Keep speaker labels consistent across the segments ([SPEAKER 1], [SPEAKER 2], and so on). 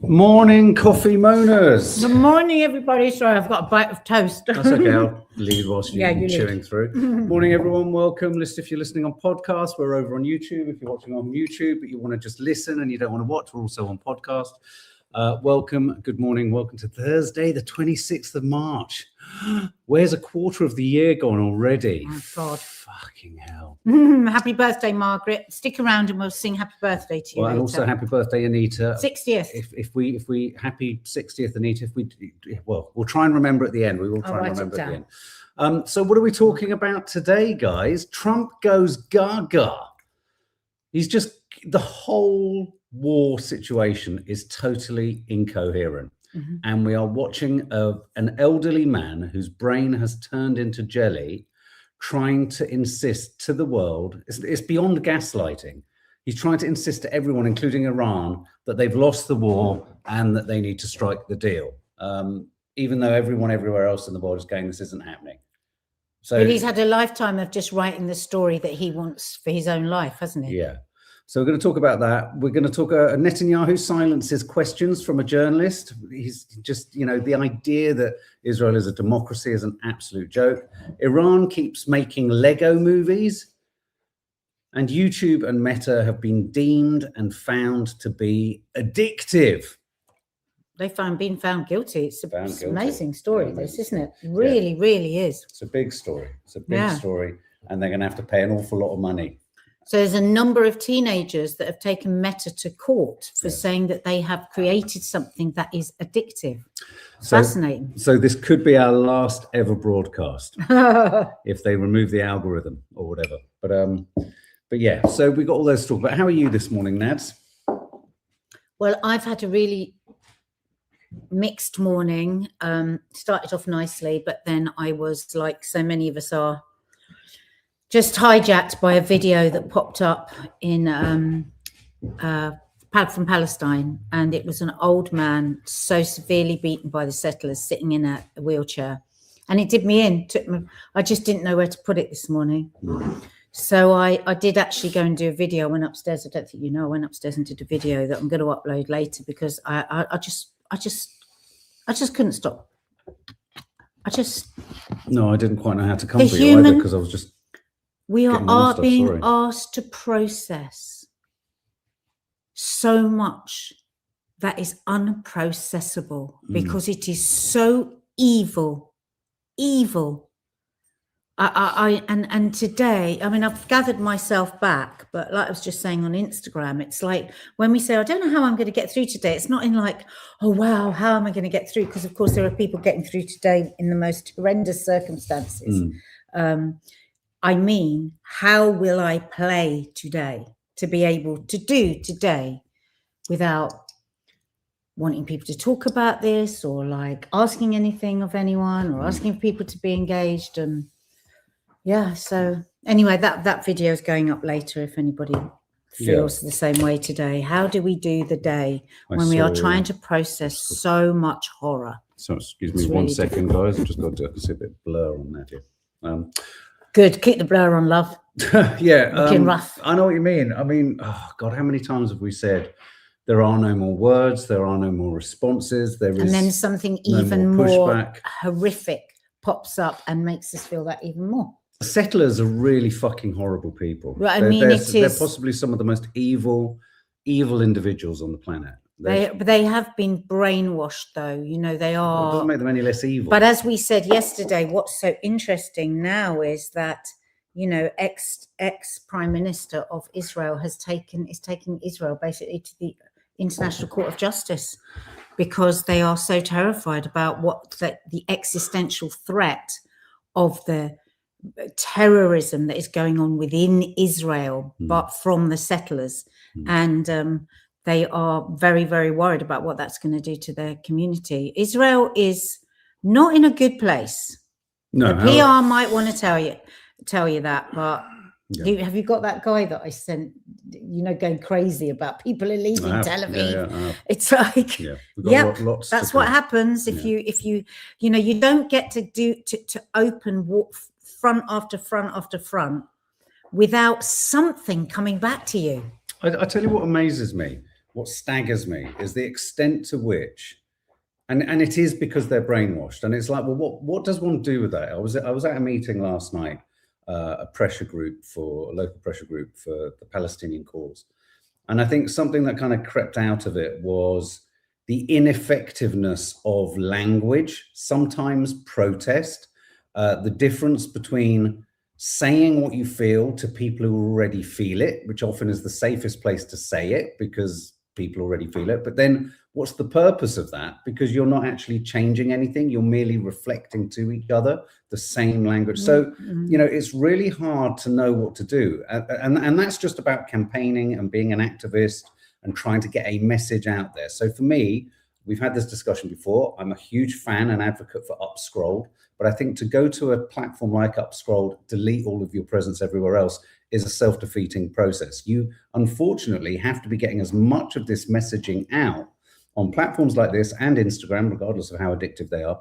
[SPEAKER 1] Morning, coffee moaners.
[SPEAKER 2] Good morning, everybody. Sorry, I've got a bite of toast.
[SPEAKER 1] That's okay. I'll lead whilst you're
[SPEAKER 2] you
[SPEAKER 1] chewing
[SPEAKER 2] lead.
[SPEAKER 1] through. Morning, everyone. Welcome. Listen, if you're listening on podcast, we're over on YouTube. If you're watching on YouTube, but you want to just listen and you don't want to watch, we're also on podcast. Welcome. Good morning. Welcome to Thursday, the 26th of March. Where's a quarter of the year gone already?
[SPEAKER 2] Oh, God.
[SPEAKER 1] Fucking hell.
[SPEAKER 2] Happy birthday, Margaret. Stick around and we'll sing happy birthday to you later.
[SPEAKER 1] And also happy birthday, Anita.
[SPEAKER 2] 60th.
[SPEAKER 1] If we happy 60th, Anita. We'll try and remember at the end. We will try and remember at the end. So what are we talking about today, guys? Trump goes gaga. He's just, the whole war situation is totally incoherent. And we are watching an elderly man whose brain has turned into jelly, trying to insist to the world, it's beyond gaslighting. He's trying to insist to everyone, including Iran, that they've lost the war and that they need to strike the deal. Even though everyone everywhere else in the world is going, this isn't happening. So
[SPEAKER 2] but he's had a lifetime of just writing the story that he wants for his own life, hasn't he?
[SPEAKER 1] Yeah. So we're going to talk about that. We're going to talk Netanyahu silences questions from a journalist. He's just, the idea that Israel is a democracy is an absolute joke. Iran keeps making Lego movies. And YouTube and Meta have been deemed and found to be addictive.
[SPEAKER 2] They've been found guilty. It's an amazing story, this, isn't it? Really, really is.
[SPEAKER 1] It's a big story. It's a big story. And they're going to have to pay an awful lot of money.
[SPEAKER 2] So there's a number of teenagers that have taken Meta to court for saying that they have created something that is addictive. Fascinating.
[SPEAKER 1] So this could be our last ever broadcast if they remove the algorithm or whatever. But yeah, so we got all those to talk about. How are you this morning, Nads?
[SPEAKER 2] Well, I've had a really mixed morning. Started off nicely, but then I was, like so many of us are, just hijacked by a video that popped up in from Palestine, and it was an old man so severely beaten by the settlers sitting in a wheelchair, and it did me in. I just didn't know where to put it this morning. So I did actually go and do a video. I went upstairs. I don't think you know. I went upstairs and did a video that I'm going to upload later because I just couldn't stop.
[SPEAKER 1] No, I didn't quite know how to come for you either because I was just.
[SPEAKER 2] We are being asked to process so much that is unprocessable because it is so evil. And today, I mean, I've gathered myself back, but like I was just saying on Instagram, it's like when we say, I don't know how I'm going to get through today. It's not in like, oh, wow, how am I going to get through? Because of course there are people getting through today in the most horrendous circumstances. I mean, how will I play today to be able to do today without wanting people to talk about this or like asking anything of anyone or asking people to be engaged? And yeah, so anyway, that video is going up later if anybody feels the same way today. How do we do the day when we are trying to process so much horror?
[SPEAKER 1] So excuse me, one second, guys. I've just got to see a bit of blur on that here.
[SPEAKER 2] Good. Keep the blur on, love.
[SPEAKER 1] Yeah.
[SPEAKER 2] Looking rough.
[SPEAKER 1] I know what you mean. I mean, oh God, how many times have we said there are no more words, there are no more responses, and
[SPEAKER 2] then something even more horrific pops up and makes us feel that even more.
[SPEAKER 1] Settlers are really fucking horrible people.
[SPEAKER 2] Right,
[SPEAKER 1] they're possibly some of the most evil individuals on the planet.
[SPEAKER 2] They have been brainwashed, though. They are.
[SPEAKER 1] It doesn't make them any less evil.
[SPEAKER 2] But as we said yesterday, what's so interesting now is that ex Prime Minister of Israel is taking Israel basically to the International Court of Justice because they are so terrified about what the existential threat of the terrorism that is going on within Israel, but from the settlers, and they are very, very worried about what that's going to do to their community. Israel is not in a good place.
[SPEAKER 1] No,
[SPEAKER 2] the PR might want to tell you that, but have you got that guy that I sent? Going crazy about people are leaving Tel Aviv. It's like, that's what happens if you don't get to open front after front after front without something coming back to you.
[SPEAKER 1] I tell you what amazes me. what staggers me is the extent to which, and it is because they're brainwashed. And it's like, well, what does one do with that? I was at a meeting last night, a local pressure group for the Palestinian cause. And I think something that kind of crept out of it was the ineffectiveness of language, sometimes protest, the difference between saying what you feel to people who already feel it, which often is the safest place to say it because people already feel it. But then what's the purpose of that? Because you're not actually changing anything. You're merely reflecting to each other the same language. So, you know, it's really hard to know what to do. And that's just about campaigning and being an activist and trying to get a message out there. So for me, we've had this discussion before. I'm a huge fan and advocate for Upscrolled, but I think to go to a platform like Upscrolled, delete all of your presence everywhere else is a self-defeating process. You unfortunately have to be getting as much of this messaging out on platforms like this and Instagram, regardless of how addictive they are,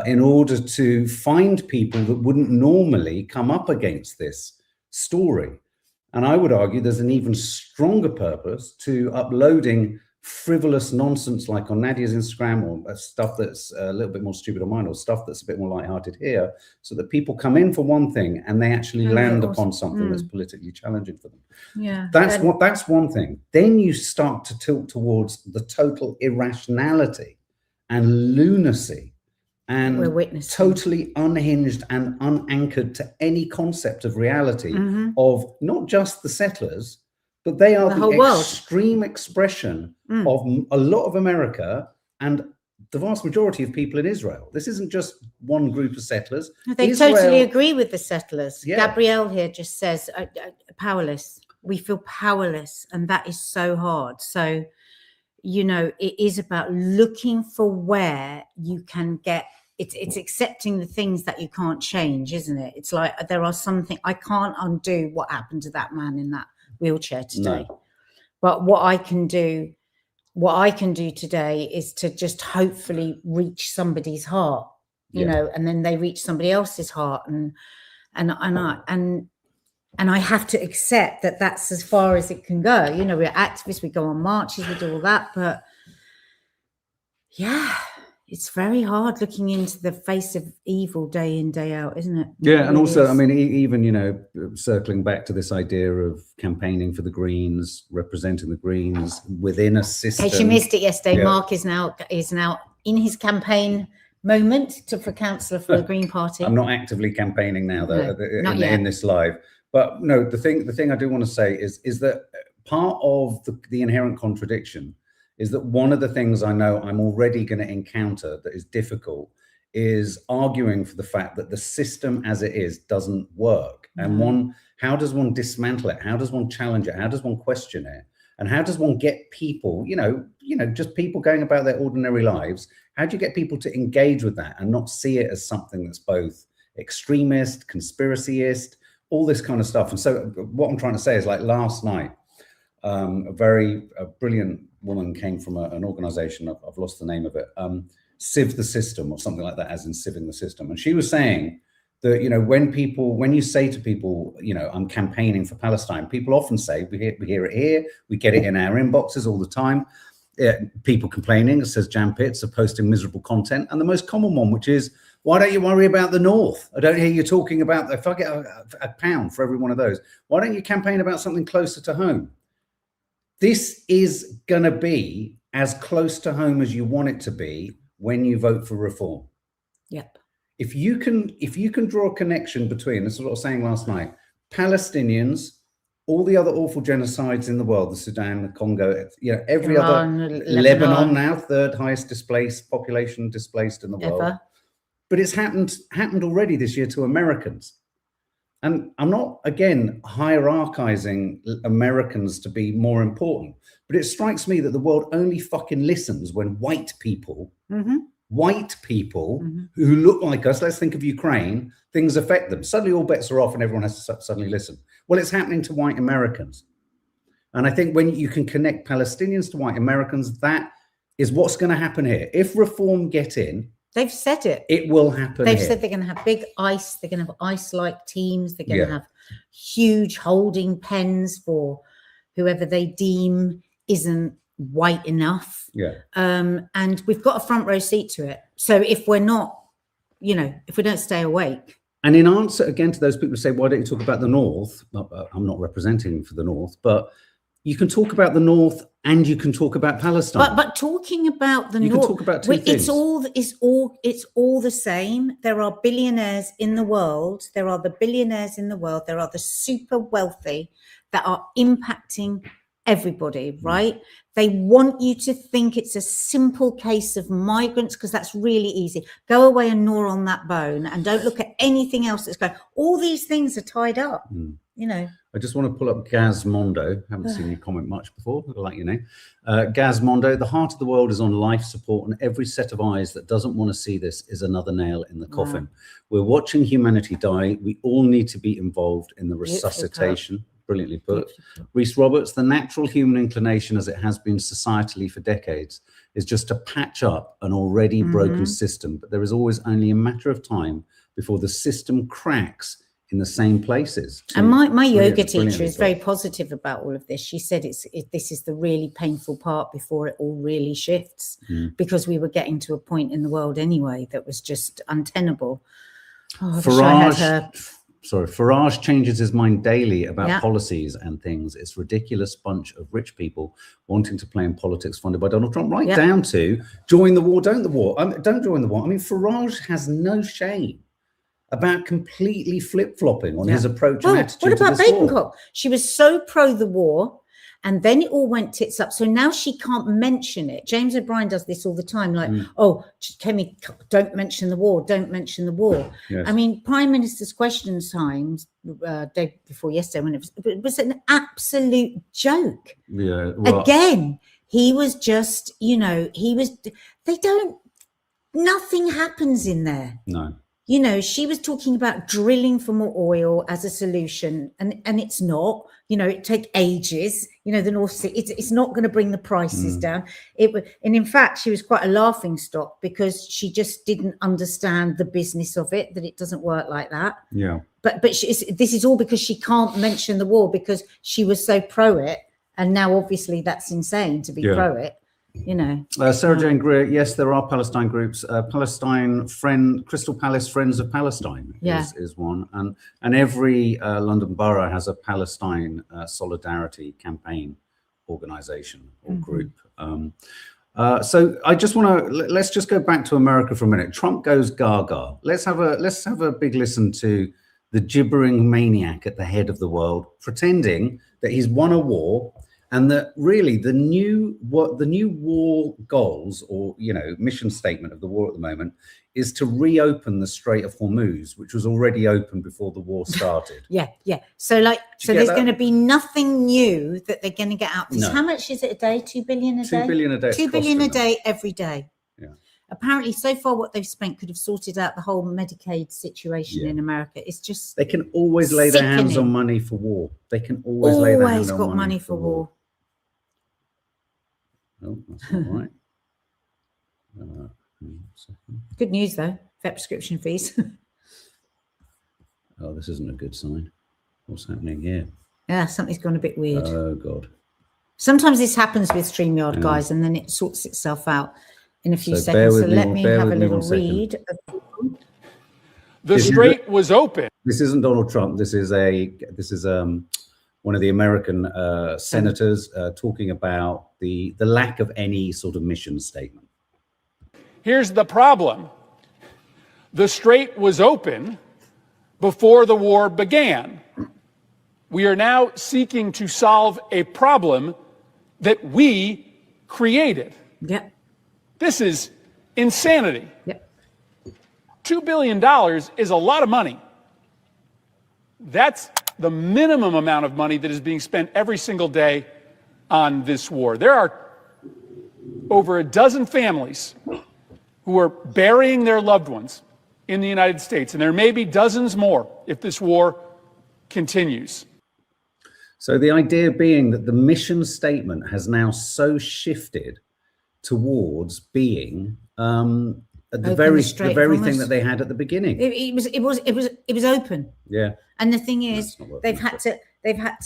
[SPEAKER 1] in order to find people that wouldn't normally come up against this story. And I would argue there's an even stronger purpose to uploading frivolous nonsense like on Nadia's Instagram, or stuff that's a little bit more stupid on mine, or stuff that's a bit more lighthearted here, so that people come in for one thing and they actually land upon something that's politically challenging for them.
[SPEAKER 2] Yeah,
[SPEAKER 1] that's one thing. Then you start to tilt towards the total irrationality and lunacy and totally unhinged and unanchored to any concept of reality of not just the settlers, but they are the extreme expression of a lot of America and the vast majority of people in Israel. This isn't just one group of settlers.
[SPEAKER 2] They totally agree with the settlers. Yeah. Gabrielle here just says, powerless. We feel powerless. And that is so hard. So, you know, it is about looking for where you can get, it's accepting the things that you can't change, isn't it? It's like, there are something, I can't undo what happened to that man in that wheelchair today. No. But what I can do today is to just hopefully reach somebody's heart, you know, and then they reach somebody else's heart, and I have to accept that that's as far as it can go. You know, we're activists, we go on marches, we do all that, but yeah, it's very hard looking into the face of evil day in, day out, isn't it?
[SPEAKER 1] Yeah, and also, I mean, even, you know, circling back to this idea of campaigning for the Greens, representing the Greens within a system.
[SPEAKER 2] In case you missed it yesterday, Mark is now in his campaign moment for councillor for the Green Party.
[SPEAKER 1] I'm not actively campaigning now, though, in this live. But no, the thing I do want to say is that part of the inherent contradiction is that one of the things I know I'm already going to encounter that is difficult is arguing for the fact that the system as it is doesn't work. And how does one dismantle it? How does one challenge it? How does one question it? And how does one get people, you know, just people going about their ordinary lives? How do you get people to engage with that and not see it as something that's both extremist, conspiracyist, all this kind of stuff? And so what I'm trying to say is, like, last night, a brilliant woman came from an organization, I've lost the name of it, Civ the System or something like that, as in civilizing the system. And she was saying that, you know, when you say to people, you know, I'm campaigning for Palestine, people often say, we hear it here, we get it in our inboxes all the time. People complaining, it says Jan Pitts, are posting miserable content. And the most common one, which is, why don't you worry about the North? I don't hear you talking about, if I get a pound for every one of those, why don't you campaign about something closer to home? This is going to be as close to home as you want it to be when you vote for reform.
[SPEAKER 2] Yep.
[SPEAKER 1] If you can draw a connection between, this is what I was saying last night, Palestinians, all the other awful genocides in the world, the Sudan, the Congo, you know, every
[SPEAKER 2] Iran,
[SPEAKER 1] other, Lebanon now, third highest population displaced in the world. But it's happened already this year to Americans. And I'm not, again, hierarchizing Americans to be more important, but it strikes me that the world only fucking listens when white people who look like us, let's think of Ukraine, things affect them. Suddenly all bets are off and everyone has to suddenly listen. Well, it's happening to white Americans. And I think when you can connect Palestinians to white Americans, that is what's going to happen here. If reform get in,
[SPEAKER 2] they've said it.
[SPEAKER 1] It will happen.
[SPEAKER 2] They've said they're going to have big ice. They're going to have ice-like teams. They're going to have huge holding pens for whoever they deem isn't white enough.
[SPEAKER 1] Yeah.
[SPEAKER 2] And we've got a front row seat to it. So if we're not, you know, if we don't stay awake.
[SPEAKER 1] And in answer again to those people who say, why don't you talk about the North? I'm not representing for the North, but you can talk about the North and you can talk about Palestine.
[SPEAKER 2] But talking about the
[SPEAKER 1] North,
[SPEAKER 2] you
[SPEAKER 1] can talk about two things.
[SPEAKER 2] It's all the same. There are billionaires in the world. There are the billionaires in the world. There are the super wealthy that are impacting everybody, right? They want you to think it's a simple case of migrants because that's really easy. Go away and gnaw on that bone and don't look at anything else that's going. All these things are tied up, you know.
[SPEAKER 1] I just want to pull up Gaz Mondo. Haven't seen you comment much before. I'll let you know. Gaz Mondo, the heart of the world is on life support, and every set of eyes that doesn't want to see this is another nail in the coffin. Wow. We're watching humanity die. We all need to be involved in the resuscitation. Brilliantly put. Rhys Roberts, the natural human inclination as it has been societally for decades is just to patch up an already broken system, but there is always only a matter of time before the system cracks in the same places.
[SPEAKER 2] And my yoga teacher is very positive about all of this. She said this is the really painful part before it all really shifts, because we were getting to a point in the world anyway that was just untenable. Oh,
[SPEAKER 1] Farage changes his mind daily about policies and things. It's a ridiculous bunch of rich people wanting to play in politics funded by Donald Trump, right down to join the war, don't join the war. I mean, Farage has no shame about completely flip-flopping on his approach and attitude to this war. What about Bacock?
[SPEAKER 2] She was so pro the war, and then it all went tits up. So now she can't mention it. James O'Brien does this all the time, like, oh, Kemi, don't mention the war, don't mention the war. Yes. I mean, Prime Minister's question times, day before yesterday, when it was an absolute joke.
[SPEAKER 1] Yeah. Well,
[SPEAKER 2] again, he was just, you know, nothing happens in there.
[SPEAKER 1] No.
[SPEAKER 2] You know, she was talking about drilling for more oil as a solution, and it's not. You know, it take ages. You know, the North Sea, it's not going to bring the prices down. And in fact, she was quite a laughing stock because she just didn't understand the business of it, that it doesn't work like that.
[SPEAKER 1] Yeah.
[SPEAKER 2] But this is all because she can't mention the war because she was so pro it, and now obviously that's insane to be pro it. You know,
[SPEAKER 1] Sarah Jane Greer, yes, there are Palestine groups. Crystal Palace Friends of Palestine is one, and every London borough has a Palestine solidarity campaign organization or group. So I just want to let's just go back to America for a minute. Trump goes gaga. Let's have a big listen to the gibbering maniac at the head of the world, pretending that he's won a war. And that really the new war goals, or, you know, mission statement of the war at the moment is to reopen the Strait of Hormuz, which was already open before the war started.
[SPEAKER 2] Yeah. So there's going to be nothing new that they're going to get out.
[SPEAKER 1] No.
[SPEAKER 2] How much is it a day? 2 billion a day?
[SPEAKER 1] 2 billion a day.
[SPEAKER 2] 2 billion a day every day.
[SPEAKER 1] Yeah.
[SPEAKER 2] Apparently, so far, what they've spent could have sorted out the whole Medicaid situation in America. It's just
[SPEAKER 1] they can always lay their hands on money for war. They can always lay their hands on money for war. Oh, that's not right.
[SPEAKER 2] Good news, though. Vet prescription fees.
[SPEAKER 1] Oh, this isn't a good sign. What's happening here?
[SPEAKER 2] Yeah, something's gone a bit weird.
[SPEAKER 1] Oh, God.
[SPEAKER 2] Sometimes this happens with StreamYard, guys, and then it sorts itself out in a few seconds. So let me have a little read.
[SPEAKER 3] The strait was open.
[SPEAKER 1] This isn't Donald Trump. This is one of the American senators talking about the lack of any sort of mission statement.
[SPEAKER 3] Here's the problem. The strait was open before the war began. We are now seeking to solve a problem that we created.
[SPEAKER 2] Yep.
[SPEAKER 3] This is insanity.
[SPEAKER 2] Yep.
[SPEAKER 3] $2 billion is a lot of money. That's the minimum amount of money that is being spent every single day on this war. There are over a dozen families who are burying their loved ones in the United States, and there may be dozens more if this war continues.
[SPEAKER 1] So the idea being that the mission statement has now so shifted towards being the very thing that they had at the beginning.
[SPEAKER 2] It was open.
[SPEAKER 1] Yeah.
[SPEAKER 2] And the thing is, they've had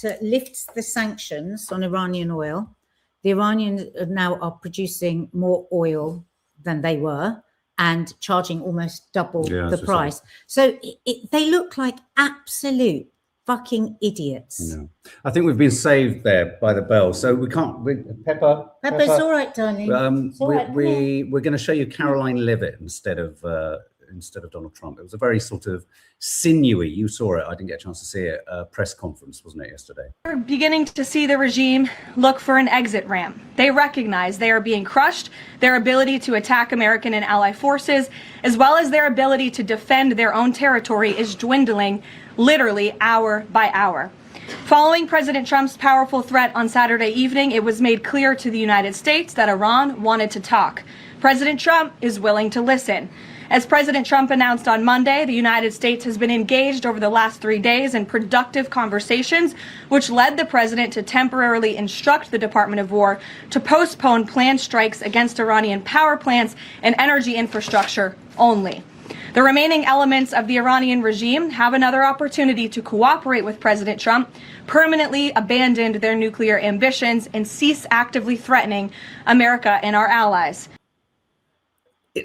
[SPEAKER 2] to lift the sanctions on Iranian oil. the Iranians now are producing more oil than they were and charging almost double the price. So they look like absolute fucking idiots.
[SPEAKER 1] No. I think we've been saved there by the bell, so we can't. Pepper,
[SPEAKER 2] it's all right, darling.
[SPEAKER 1] We're going to show you Caroline Leavitt instead of Donald Trump. It was a very sort of sinewy. You saw it. I didn't get a chance to see it. Press conference, wasn't it, yesterday?
[SPEAKER 4] We're beginning to see the regime look for an exit ramp. They recognize they are being crushed. Their ability to attack American and ally forces, as well as their ability to defend their own territory, is dwindling literally hour by hour. Following President Trump's powerful threat on Saturday evening, it was made clear to the United States that Iran wanted to talk. President Trump is willing to listen. As President Trump announced on Monday, the United States has been engaged over the last 3 days in productive conversations, which led the president to temporarily instruct the Department of War to postpone planned strikes against Iranian power plants and energy infrastructure only. The remaining elements of the Iranian regime have another opportunity to cooperate with President Trump, permanently abandon their nuclear ambitions, and cease actively threatening America and our allies.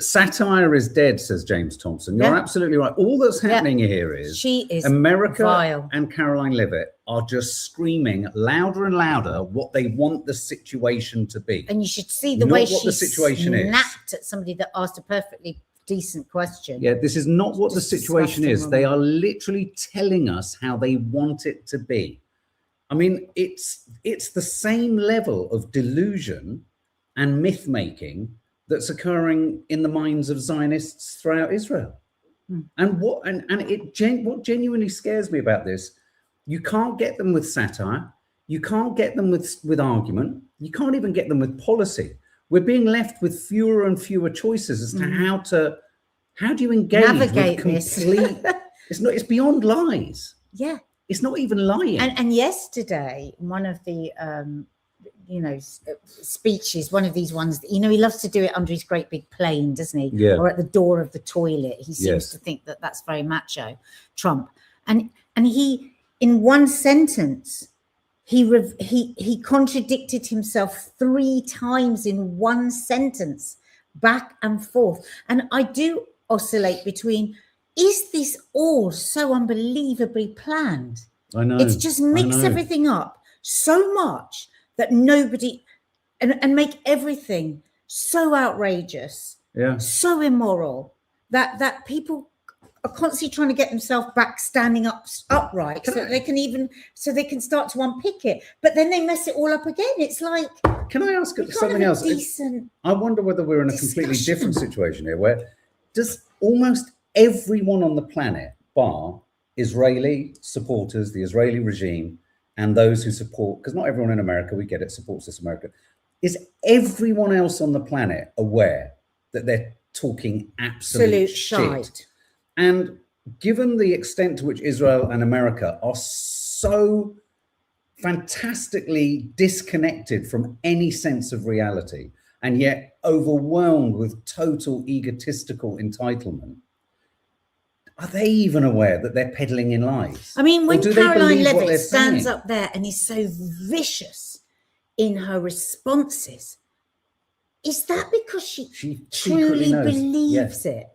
[SPEAKER 1] Satire is dead, says James Thompson. You're absolutely right. All that's happening here is America vile. And Caroline Leavitt are just screaming louder and louder what they want the situation to be.
[SPEAKER 2] And you should see the way she snapped at somebody that asked a perfectly decent question.
[SPEAKER 1] Yeah, this is not what the situation is. They are literally telling us how they want it to be. I mean, it's the same level of delusion and myth making that's occurring in the minds of Zionists throughout Israel. And what genuinely scares me about this, you can't get them with satire, you can't get them with argument, you can't even get them with policy. We're being left with fewer and fewer choices as to how do you engage
[SPEAKER 2] navigate
[SPEAKER 1] with complete it's beyond lies.
[SPEAKER 2] Yeah.
[SPEAKER 1] It's not even lying.
[SPEAKER 2] And yesterday, one of the speeches, one of these ones, he loves to do it under his great big plane, doesn't he?
[SPEAKER 1] Yeah.
[SPEAKER 2] Or at the door of the toilet. He seems to think that that's very macho, Trump. And he, in one sentence, he contradicted himself 3 times in one sentence, back and forth. And I do oscillate between, is this all so unbelievably planned?
[SPEAKER 1] I know.
[SPEAKER 2] It's just mix everything up so much that nobody, and make everything so outrageous, so immoral, that people are constantly trying to get themselves back standing upright so they can start to unpick it. But then they mess it all up again. It's like,
[SPEAKER 1] can I ask something else? I wonder whether we're in a completely different situation here, where does almost everyone on the planet, bar Israeli supporters, the Israeli regime, and those who support, because not everyone in America, we get it, supports this America, is everyone else on the planet aware that they're talking absolute shit? And given the extent to which Israel and America are so fantastically disconnected from any sense of reality, and yet overwhelmed with total egotistical entitlement, are they even aware that they're peddling in lies?
[SPEAKER 2] I mean, when Caroline Leavitt stands up there and is so vicious in her responses, is that because she truly believes it?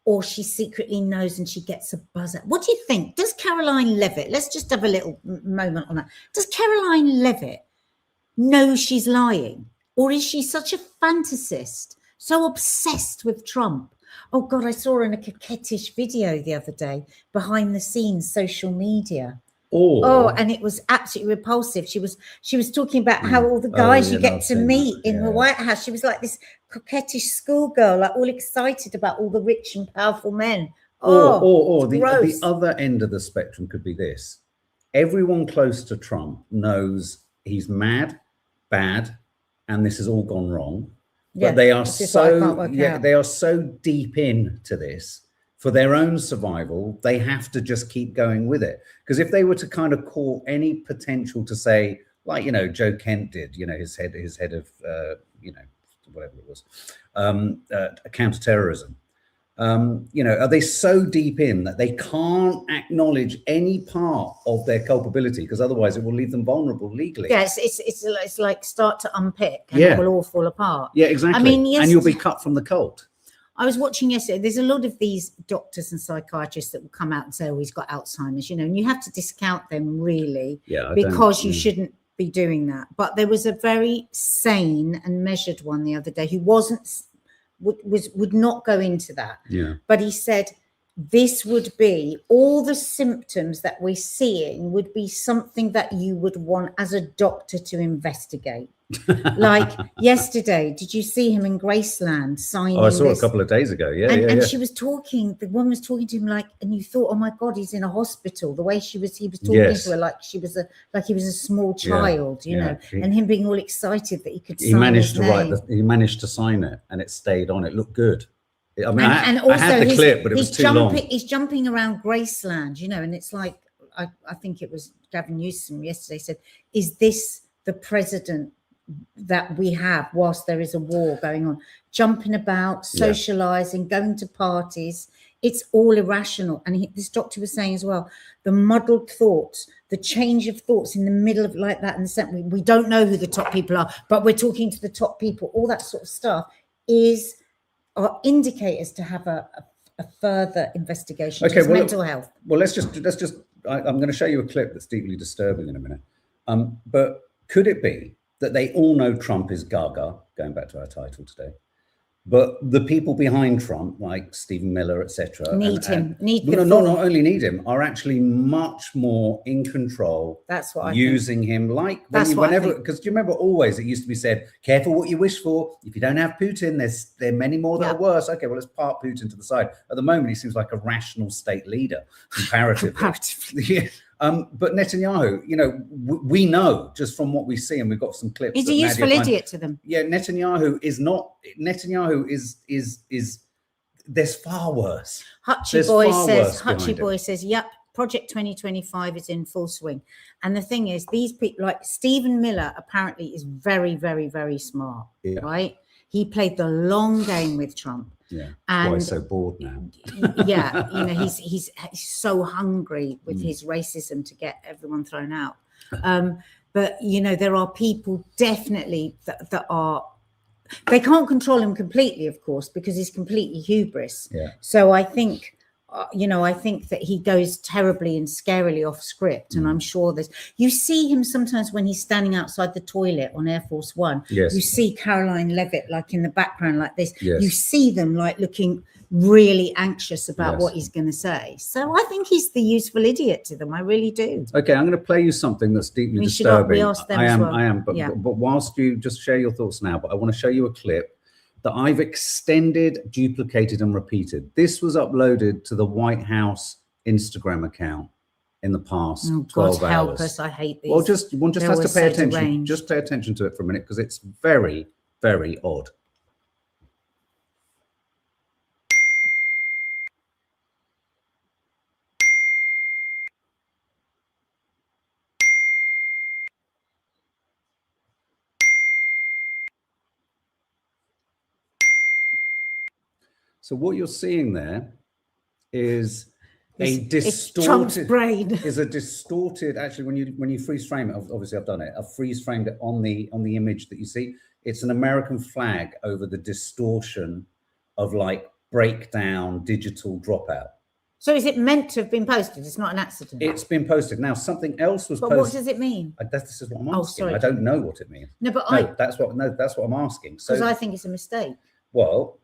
[SPEAKER 2] Or she secretly knows and she gets a buzz out? What do you think? Does Caroline Leavitt, let's just have a little moment on that. Does Caroline Leavitt know she's lying? Or is she such a fantasist, so obsessed with Trump? Oh God, I saw her in a coquettish video the other day, behind the scenes, social media. Oh, and it was absolutely repulsive. She was talking about how all the guys you get to meet in the White House. She was like this coquettish schoolgirl, like all excited about all the rich and powerful men.
[SPEAKER 1] The other end of the spectrum could be this. Everyone close to Trump knows he's mad, bad, and this has all gone wrong. But they are so deep into this, for their own survival, they have to just keep going with it. Because if they were to kind of call any potential to say, like, Joe Kent did, his head of, whatever it was, counterterrorism, You know, are they so deep in that they can't acknowledge any part of their culpability, because otherwise it will leave them vulnerable legally?
[SPEAKER 2] Yes, it's like start to unpick and it will all fall apart.
[SPEAKER 1] Yeah, exactly.
[SPEAKER 2] I mean, yes,
[SPEAKER 1] and you'll be cut from the cult.
[SPEAKER 2] I was watching yesterday, there's a lot of these doctors and psychiatrists that will come out and say, oh, he's got Alzheimer's, you know, and you have to discount them really, because you shouldn't be doing that. But there was a very sane and measured one the other day who would not go into that.
[SPEAKER 1] Yeah.
[SPEAKER 2] But he said, this would be, all the symptoms that we're seeing would be something that you would want as a doctor to investigate. Like yesterday, did you see him in Graceland signing?
[SPEAKER 1] Oh, I saw it a couple of days ago. Yeah,
[SPEAKER 2] and she was talking, the woman was talking to him like, and you thought, oh my God, he's in a hospital. The way he was talking to her like he was a small child, you know, and him being all excited that he could sign
[SPEAKER 1] managed
[SPEAKER 2] his name.
[SPEAKER 1] He managed to sign it, and it stayed on. It looked good. I mean,
[SPEAKER 2] and
[SPEAKER 1] I had the clip, but it was too long.
[SPEAKER 2] He's jumping around Graceland, you know, and it's like, I think it was Gavin Newsom yesterday said, is this the president that we have whilst there is a war going on? Jumping about, socializing, going to parties, it's all irrational. And this doctor was saying as well, the muddled thoughts, the change of thoughts in the middle of like that, and we don't know who the top people are, but we're talking to the top people, all that sort of stuff are indicators to have a further investigation into mental health.
[SPEAKER 1] Well, let's just I'm going to show you a clip that's deeply disturbing in a minute. But could it be that they all know Trump is gaga, going back to our title today, but the people behind Trump, like Stephen Miller, etc.,
[SPEAKER 2] not
[SPEAKER 1] only need him, are actually much more in control.
[SPEAKER 2] That's what I
[SPEAKER 1] using him, like whenever, because do you remember always it used to be said, careful what you wish for. If you don't have Putin, there are many more that are worse. Okay, well, let's park Putin to the side. At the moment, he seems like a rational state leader comparatively. Yeah. But Netanyahu, you know, we know just from what we see, and we've got some clips.
[SPEAKER 2] He's a useful idiot to them.
[SPEAKER 1] Yeah, Netanyahu is not. Netanyahu is. There's far worse.
[SPEAKER 2] Hutchie Boy says, yep, Project 2025 is in full swing. And the thing is, these people, like Stephen Miller, apparently is very, very, very smart. Yeah. Right? He played the long game with Trump.
[SPEAKER 1] Yeah, and why he's so bored now.
[SPEAKER 2] Yeah, you know, he's so hungry with his racism to get everyone thrown out. But you know, there are people definitely that are. They can't control him completely, of course, because he's completely hubris.
[SPEAKER 1] Yeah.
[SPEAKER 2] So I think. I think that he goes terribly and scarily off script, and I'm sure you see him sometimes when he's standing outside the toilet on Air Force One.
[SPEAKER 1] Yes.
[SPEAKER 2] You see Caroline Levitt like in the background like this.
[SPEAKER 1] Yes.
[SPEAKER 2] You see them like looking really anxious about what he's going to say. So I think he's the useful idiot to them. I really do.
[SPEAKER 1] Okay, I'm going to play you something that's deeply disturbing.
[SPEAKER 2] We asked them as well.
[SPEAKER 1] I am. But whilst you just share your thoughts now, but I want to show you a clip that I've extended, duplicated, and repeated. This was uploaded to the White House Instagram account in the past 12 hours.
[SPEAKER 2] Help us, I hate these.
[SPEAKER 1] Well, one just has to pay attention. Just pay attention to it for a minute, because it's very, very odd. So what you're seeing there is a distorted
[SPEAKER 2] Trump's brain.
[SPEAKER 1] Is a distorted. Actually, when you freeze frame it, obviously I've done it. I've freeze framed it on the image that you see. It's an American flag over the distortion of like breakdown digital dropout.
[SPEAKER 2] So is it meant to have been posted? It's not an accident.
[SPEAKER 1] It's been posted. Now something else was posted.
[SPEAKER 2] But what does it mean?
[SPEAKER 1] This is what I'm asking.
[SPEAKER 2] Oh, sorry.
[SPEAKER 1] I don't know what it means. That's what I'm asking.
[SPEAKER 2] Because I think it's a mistake.
[SPEAKER 1] Well,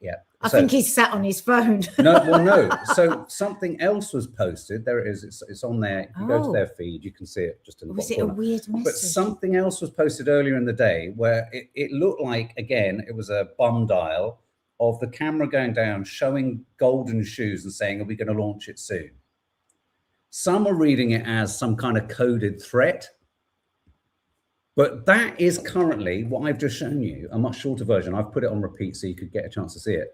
[SPEAKER 1] yeah.
[SPEAKER 2] I think he's sat on his phone.
[SPEAKER 1] No. So something else was posted. There it is. It's on there. If you go to their feed, you can see it just in the bottom corner.
[SPEAKER 2] Was it a weird message?
[SPEAKER 1] But something else was posted earlier in the day where it looked like, again, it was a bum dial of the camera going down, showing golden shoes and saying, are we going to launch it soon? Some are reading it as some kind of coded threat. But that is currently what I've just shown you, a much shorter version. I've put it on repeat so you could get a chance to see it.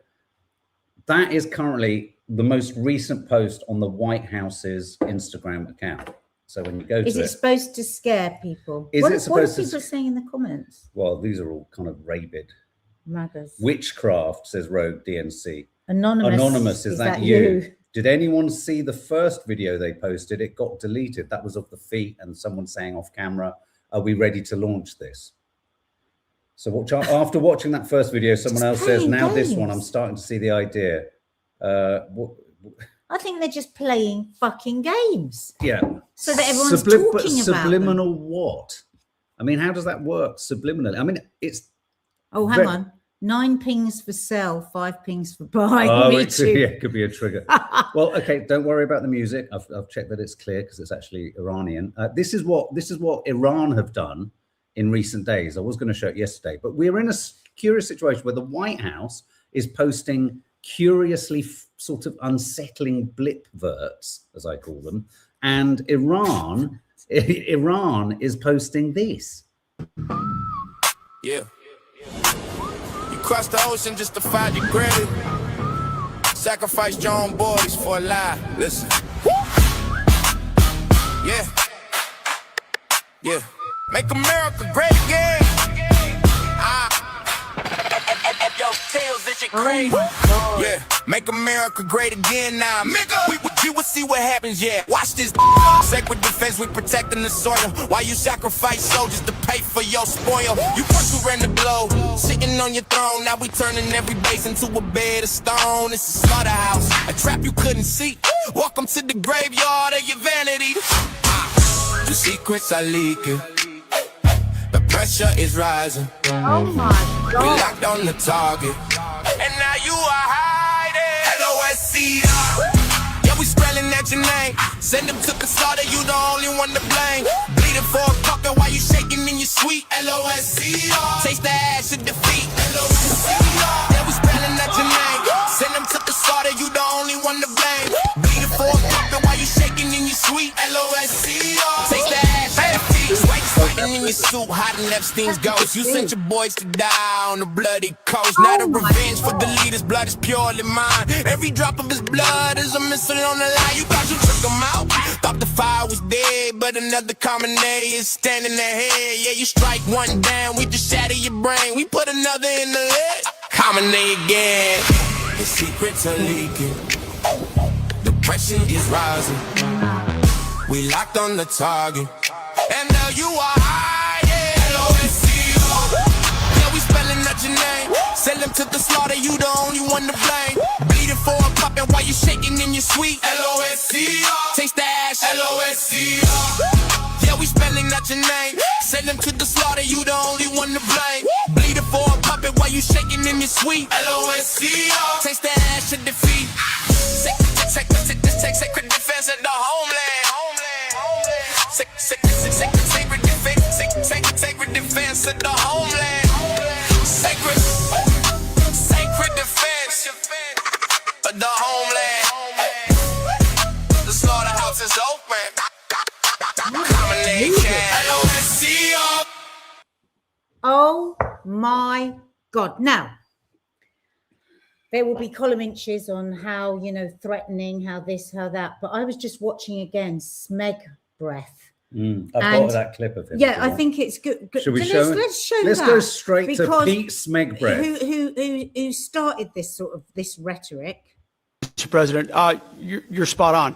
[SPEAKER 1] That is currently the most recent post on the White House's Instagram account. So when you go to it...
[SPEAKER 2] Is it supposed to scare people? What are people saying in the comments?
[SPEAKER 1] Well, these are all kind of rabid.
[SPEAKER 2] Maggers.
[SPEAKER 1] Witchcraft, says Rogue DNC.
[SPEAKER 2] Anonymous,
[SPEAKER 1] is that you? Did anyone see the first video they posted? It got deleted. That was of the feet and someone saying off camera, "Are we ready to launch this?" So after watching that first video, someone else says, "Now this one, I'm starting to see the idea."
[SPEAKER 2] I think they're just playing fucking games.
[SPEAKER 1] Yeah.
[SPEAKER 2] So that everyone's talking about them.
[SPEAKER 1] Subliminal what? I mean, how does that work subliminally? I mean, it's...
[SPEAKER 2] Oh, hang on. 9 pings for sell, 5 pings for buy.
[SPEAKER 1] Oh, it could be a trigger. Well, okay, don't worry about the music. I've checked that it's clear because it's actually Iranian. This is what Iran have done in recent days. I was going to show it yesterday, but we're in a curious situation where the White House is posting curiously sort of unsettling blipverts, as I call them, and Iran is posting this.
[SPEAKER 5] Yeah. Cross the ocean just to find your credit. Sacrifice your own boys for a lie. Listen. Yeah. Make America great again. Yo, tails, this shit crazy. Yeah. Make America great again now. You will see what happens, yeah. Watch this. Sacred defense, we protecting the soil. While you sacrifice soldiers to pay for your spoil. You first who ran the globe, sitting on your throne. Now we turning every base into a bed of stone. It's a slaughterhouse, a trap you couldn't see. Welcome to the graveyard of your vanity. The secrets are leaking. The pressure is rising.
[SPEAKER 2] Oh my God.
[SPEAKER 5] We locked on the target. And now you are hiding. LOSCR. We spelling at your name. Send them to the slaughter, you the only one to blame. Bleeding for a pucker while you shaking in your sweet. LOSCR. Taste the ash of defeat. LOSCR. Yeah, we spelling at your name. Send them to the slaughter, you the only one to blame. Bleeding for a pucker while you shaking in your sweet. LOSCR. Taste the ash of defeat. Sweating in your suit, hiding Epstein's ghost. You sent your boys to die on the bloody coast. Now the revenge for the leader's blood is purely mine. Every drop of his blood is a missile on the line. You thought you took him out, thought the fire was dead, but another commonality is standing ahead. Yeah, you strike one down, we just shatter your brain. We put another in the lid. Commonate again. The secrets are leaking. The pressure is rising. We locked on the target. And now you are hiding. LOSCR. Yeah, we spelling out your name. Send them to the slaughter, you the only one to blame. Bleeding for a puppet while you shaking in your sweet. LOSCR. Taste the ash. LOSCR. Yeah, we spelling out your name. Send them to the slaughter, you the only one to blame. Bleeding for a puppet while you shaking in your sweet. LOSCR. Taste the ash of defeat. Sacred defense of the homeland. Sacred defense of the homeland. Sacred defense of the homeland. The slaughterhouse is open. LOSCR.
[SPEAKER 2] Oh my God. Now, there will be column inches on how, threatening, how this, how that. But I was just watching again, Smeg Breath.
[SPEAKER 1] I've got that clip of him.
[SPEAKER 2] Yeah, I think it's good.
[SPEAKER 1] Should we show?
[SPEAKER 2] Let's show.
[SPEAKER 1] Let's go straight to Pete Smegbreath,
[SPEAKER 2] who started this rhetoric.
[SPEAKER 6] Mr. President, you're spot on.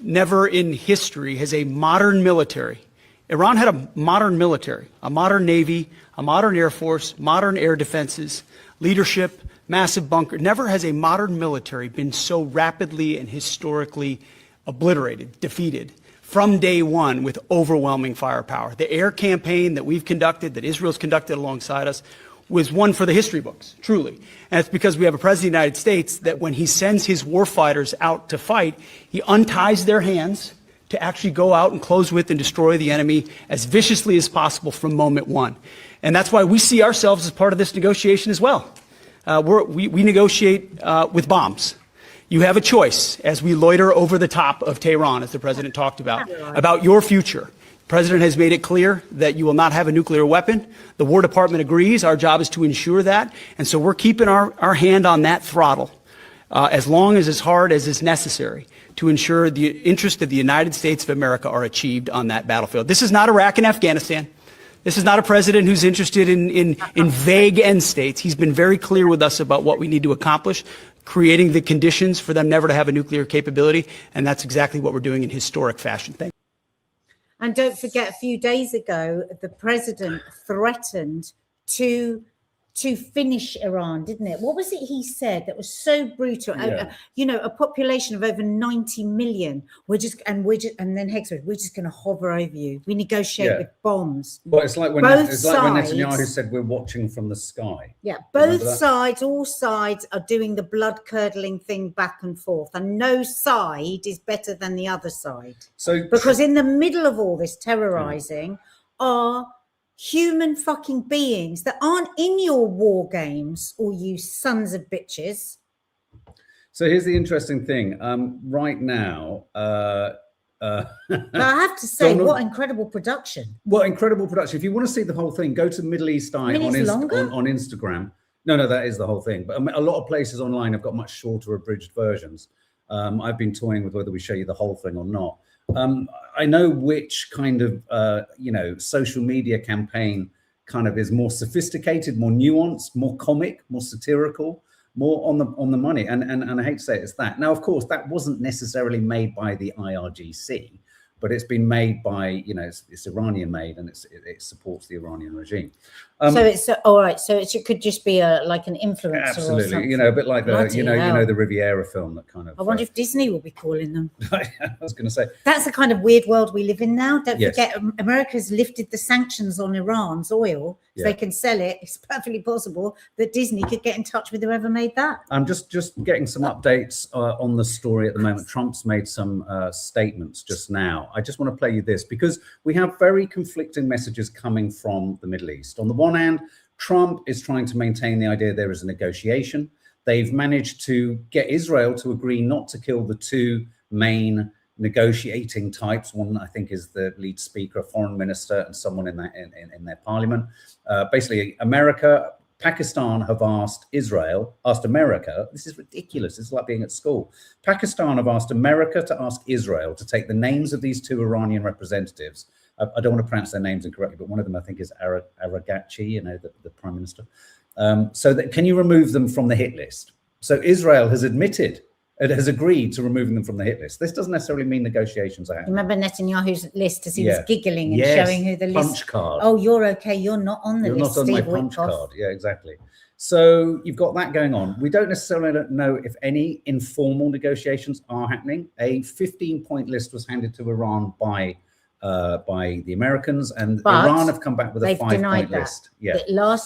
[SPEAKER 6] Never in history has a modern military. Iran had a modern military, a modern navy, a modern air force, modern air defenses, leadership, massive bunker. Never has a modern military been so rapidly and historically obliterated, defeated, from day one with overwhelming firepower. The air campaign that we've conducted, that Israel's conducted alongside us, was one for the history books, truly. And it's because we have a president of the United States that when he sends his warfighters out to fight, he unties their hands to actually go out and close with and destroy the enemy as viciously as possible from moment one. And that's why we see ourselves as part of this negotiation as well. We negotiate with bombs. You have a choice as we loiter over the top of Tehran, as the president talked about your future. The president has made it clear that you will not have a nuclear weapon. The War Department agrees. Our job is to ensure that. And so we're keeping our hand on that throttle as long as hard as is necessary to ensure the interests of the United States of America are achieved on that battlefield. This is not Iraq and Afghanistan. This is not a president who's interested in vague end states. He's been very clear with us about what we need to accomplish, creating the conditions for them never to have a nuclear capability, and that's exactly what we're doing in historic fashion. Thank you.
[SPEAKER 2] And don't forget, a few days ago, the president threatened to finish Iran, didn't it? What was it he said that was so brutal?
[SPEAKER 1] Yeah.
[SPEAKER 2] You know, a population of over 90 million. And then Heggs said, we're just going to hover over you. We negotiate with bombs.
[SPEAKER 1] Well, it's like when Netanyahu said we're watching from the sky.
[SPEAKER 2] Yeah, both sides, all sides are doing the blood-curdling thing back and forth, and no side is better than the other side. So, because in the middle of all this terrorizing are human fucking beings that aren't in your war games, all you sons of bitches.
[SPEAKER 1] So here's the interesting thing. Right now,
[SPEAKER 2] but I have to say, what incredible production.
[SPEAKER 1] Well, incredible production. If you want to see the whole thing, go to Middle East Eye on Instagram. No, that is the whole thing. But a lot of places online have got much shorter abridged versions. I've been toying with whether we show you the whole thing or not. I know which kind of, social media campaign kind of is more sophisticated, more nuanced, more comic, more satirical, more on the money. And I hate to say it's that. Now, of course, that wasn't necessarily made by the IRGC, but it's been made by, it's Iranian made, and it supports the Iranian regime.
[SPEAKER 2] So it's all right. So it could just be like an influencer.
[SPEAKER 1] Absolutely,
[SPEAKER 2] or something.
[SPEAKER 1] a bit like the Riviera film that kind of.
[SPEAKER 2] I wonder if Disney will be calling them.
[SPEAKER 1] I was going to say
[SPEAKER 2] that's the kind of weird world we live in now. Don't forget, America's lifted the sanctions on Iran's oil, so they can sell it. It's perfectly possible that Disney could get in touch with whoever made that.
[SPEAKER 1] I'm just getting some updates on the story at the moment. Trump's made some statements just now. I just want to play you this because we have very conflicting messages coming from the Middle East. On the one hand, Trump is trying to maintain the idea there is a negotiation. They've managed to get Israel to agree not to kill the two main negotiating types. One, I think, is the lead speaker, a foreign minister, and someone in their parliament. Basically, Pakistan have asked America, this is ridiculous, it's like being at school. Pakistan have asked America to ask Israel to take the names of these two Iranian representatives. I don't want to pronounce their names incorrectly, but one of them I think is Aragachi, the prime minister. So that, can you remove them from the hit list? So Israel has agreed to removing them from the hit list. This doesn't necessarily mean negotiations are happening.
[SPEAKER 2] Remember Netanyahu's list as he was giggling and showing who the
[SPEAKER 1] punch
[SPEAKER 2] list.
[SPEAKER 1] Card.
[SPEAKER 2] Oh, you're okay. You're not on the list.
[SPEAKER 1] You're not on my punch card. Yeah, exactly. So you've got that going on. We don't necessarily know if any informal negotiations are happening. A 15-point list was handed to Iran by the Americans, and Iran have come back with a 5-point list. Yeah.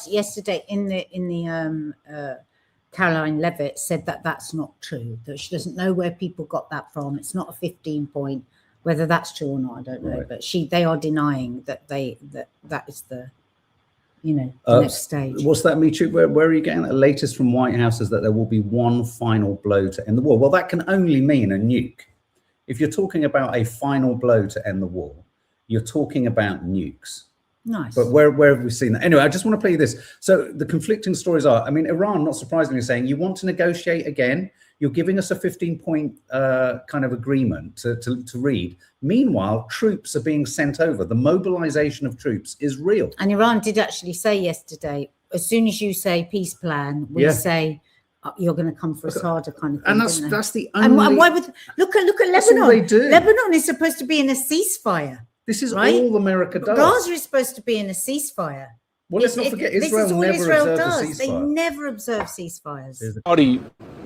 [SPEAKER 2] Yesterday in the Caroline Levitt said that that's not true, that she doesn't know where people got that from. It's not a 15-point. Whether that's true or not, I don't know. Right. But they are denying that that is the next stage.
[SPEAKER 1] What's that, Michu? Where are you getting that? The latest from White House is that there will be one final blow to end the war. Well, that can only mean a nuke. If you're talking about a final blow to end the war, you're talking about nukes.
[SPEAKER 2] Nice.
[SPEAKER 1] But where have we seen that? Anyway, I just want to play you this. So the conflicting stories are, Iran, not surprisingly, is saying, you want to negotiate again? You're giving us a 15-point kind of agreement to read. Meanwhile, troops are being sent over. The mobilization of troops is real.
[SPEAKER 2] And Iran did actually say yesterday, as soon as you say peace plan, we say you're going to come for us harder, kind of thing.
[SPEAKER 1] And that's the only.
[SPEAKER 2] And why would look at Lebanon?
[SPEAKER 1] They do.
[SPEAKER 2] Lebanon is supposed to be in a ceasefire.
[SPEAKER 1] This is all America does.
[SPEAKER 2] Gaza is supposed to be in a ceasefire.
[SPEAKER 1] Well, let's not forget, Israel never observed a ceasefire.
[SPEAKER 2] They never observe ceasefires.
[SPEAKER 7] Audie,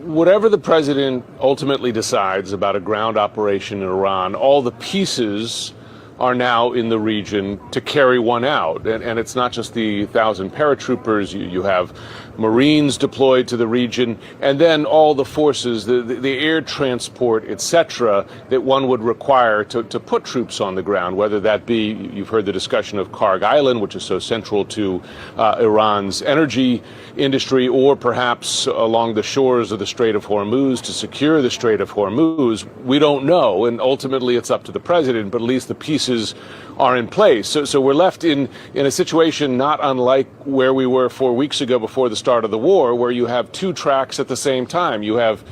[SPEAKER 7] whatever the president ultimately decides about a ground operation in Iran, all the pieces are now in the region to carry one out. And it's not just the 1,000 paratroopers. You have Marines deployed to the region, and then all the forces, the air transport, etc., that one would require to put troops on the ground, whether that be, you've heard the discussion of Karg Island, which is so central to Iran's energy industry, or perhaps along the shores of the Strait of Hormuz to secure the Strait of Hormuz. We don't know, and ultimately it's up to the president, but at least the pieces are in place. So we're left in a situation not unlike where we were 4 weeks ago before the start of the war, where you have two tracks at the same time. You have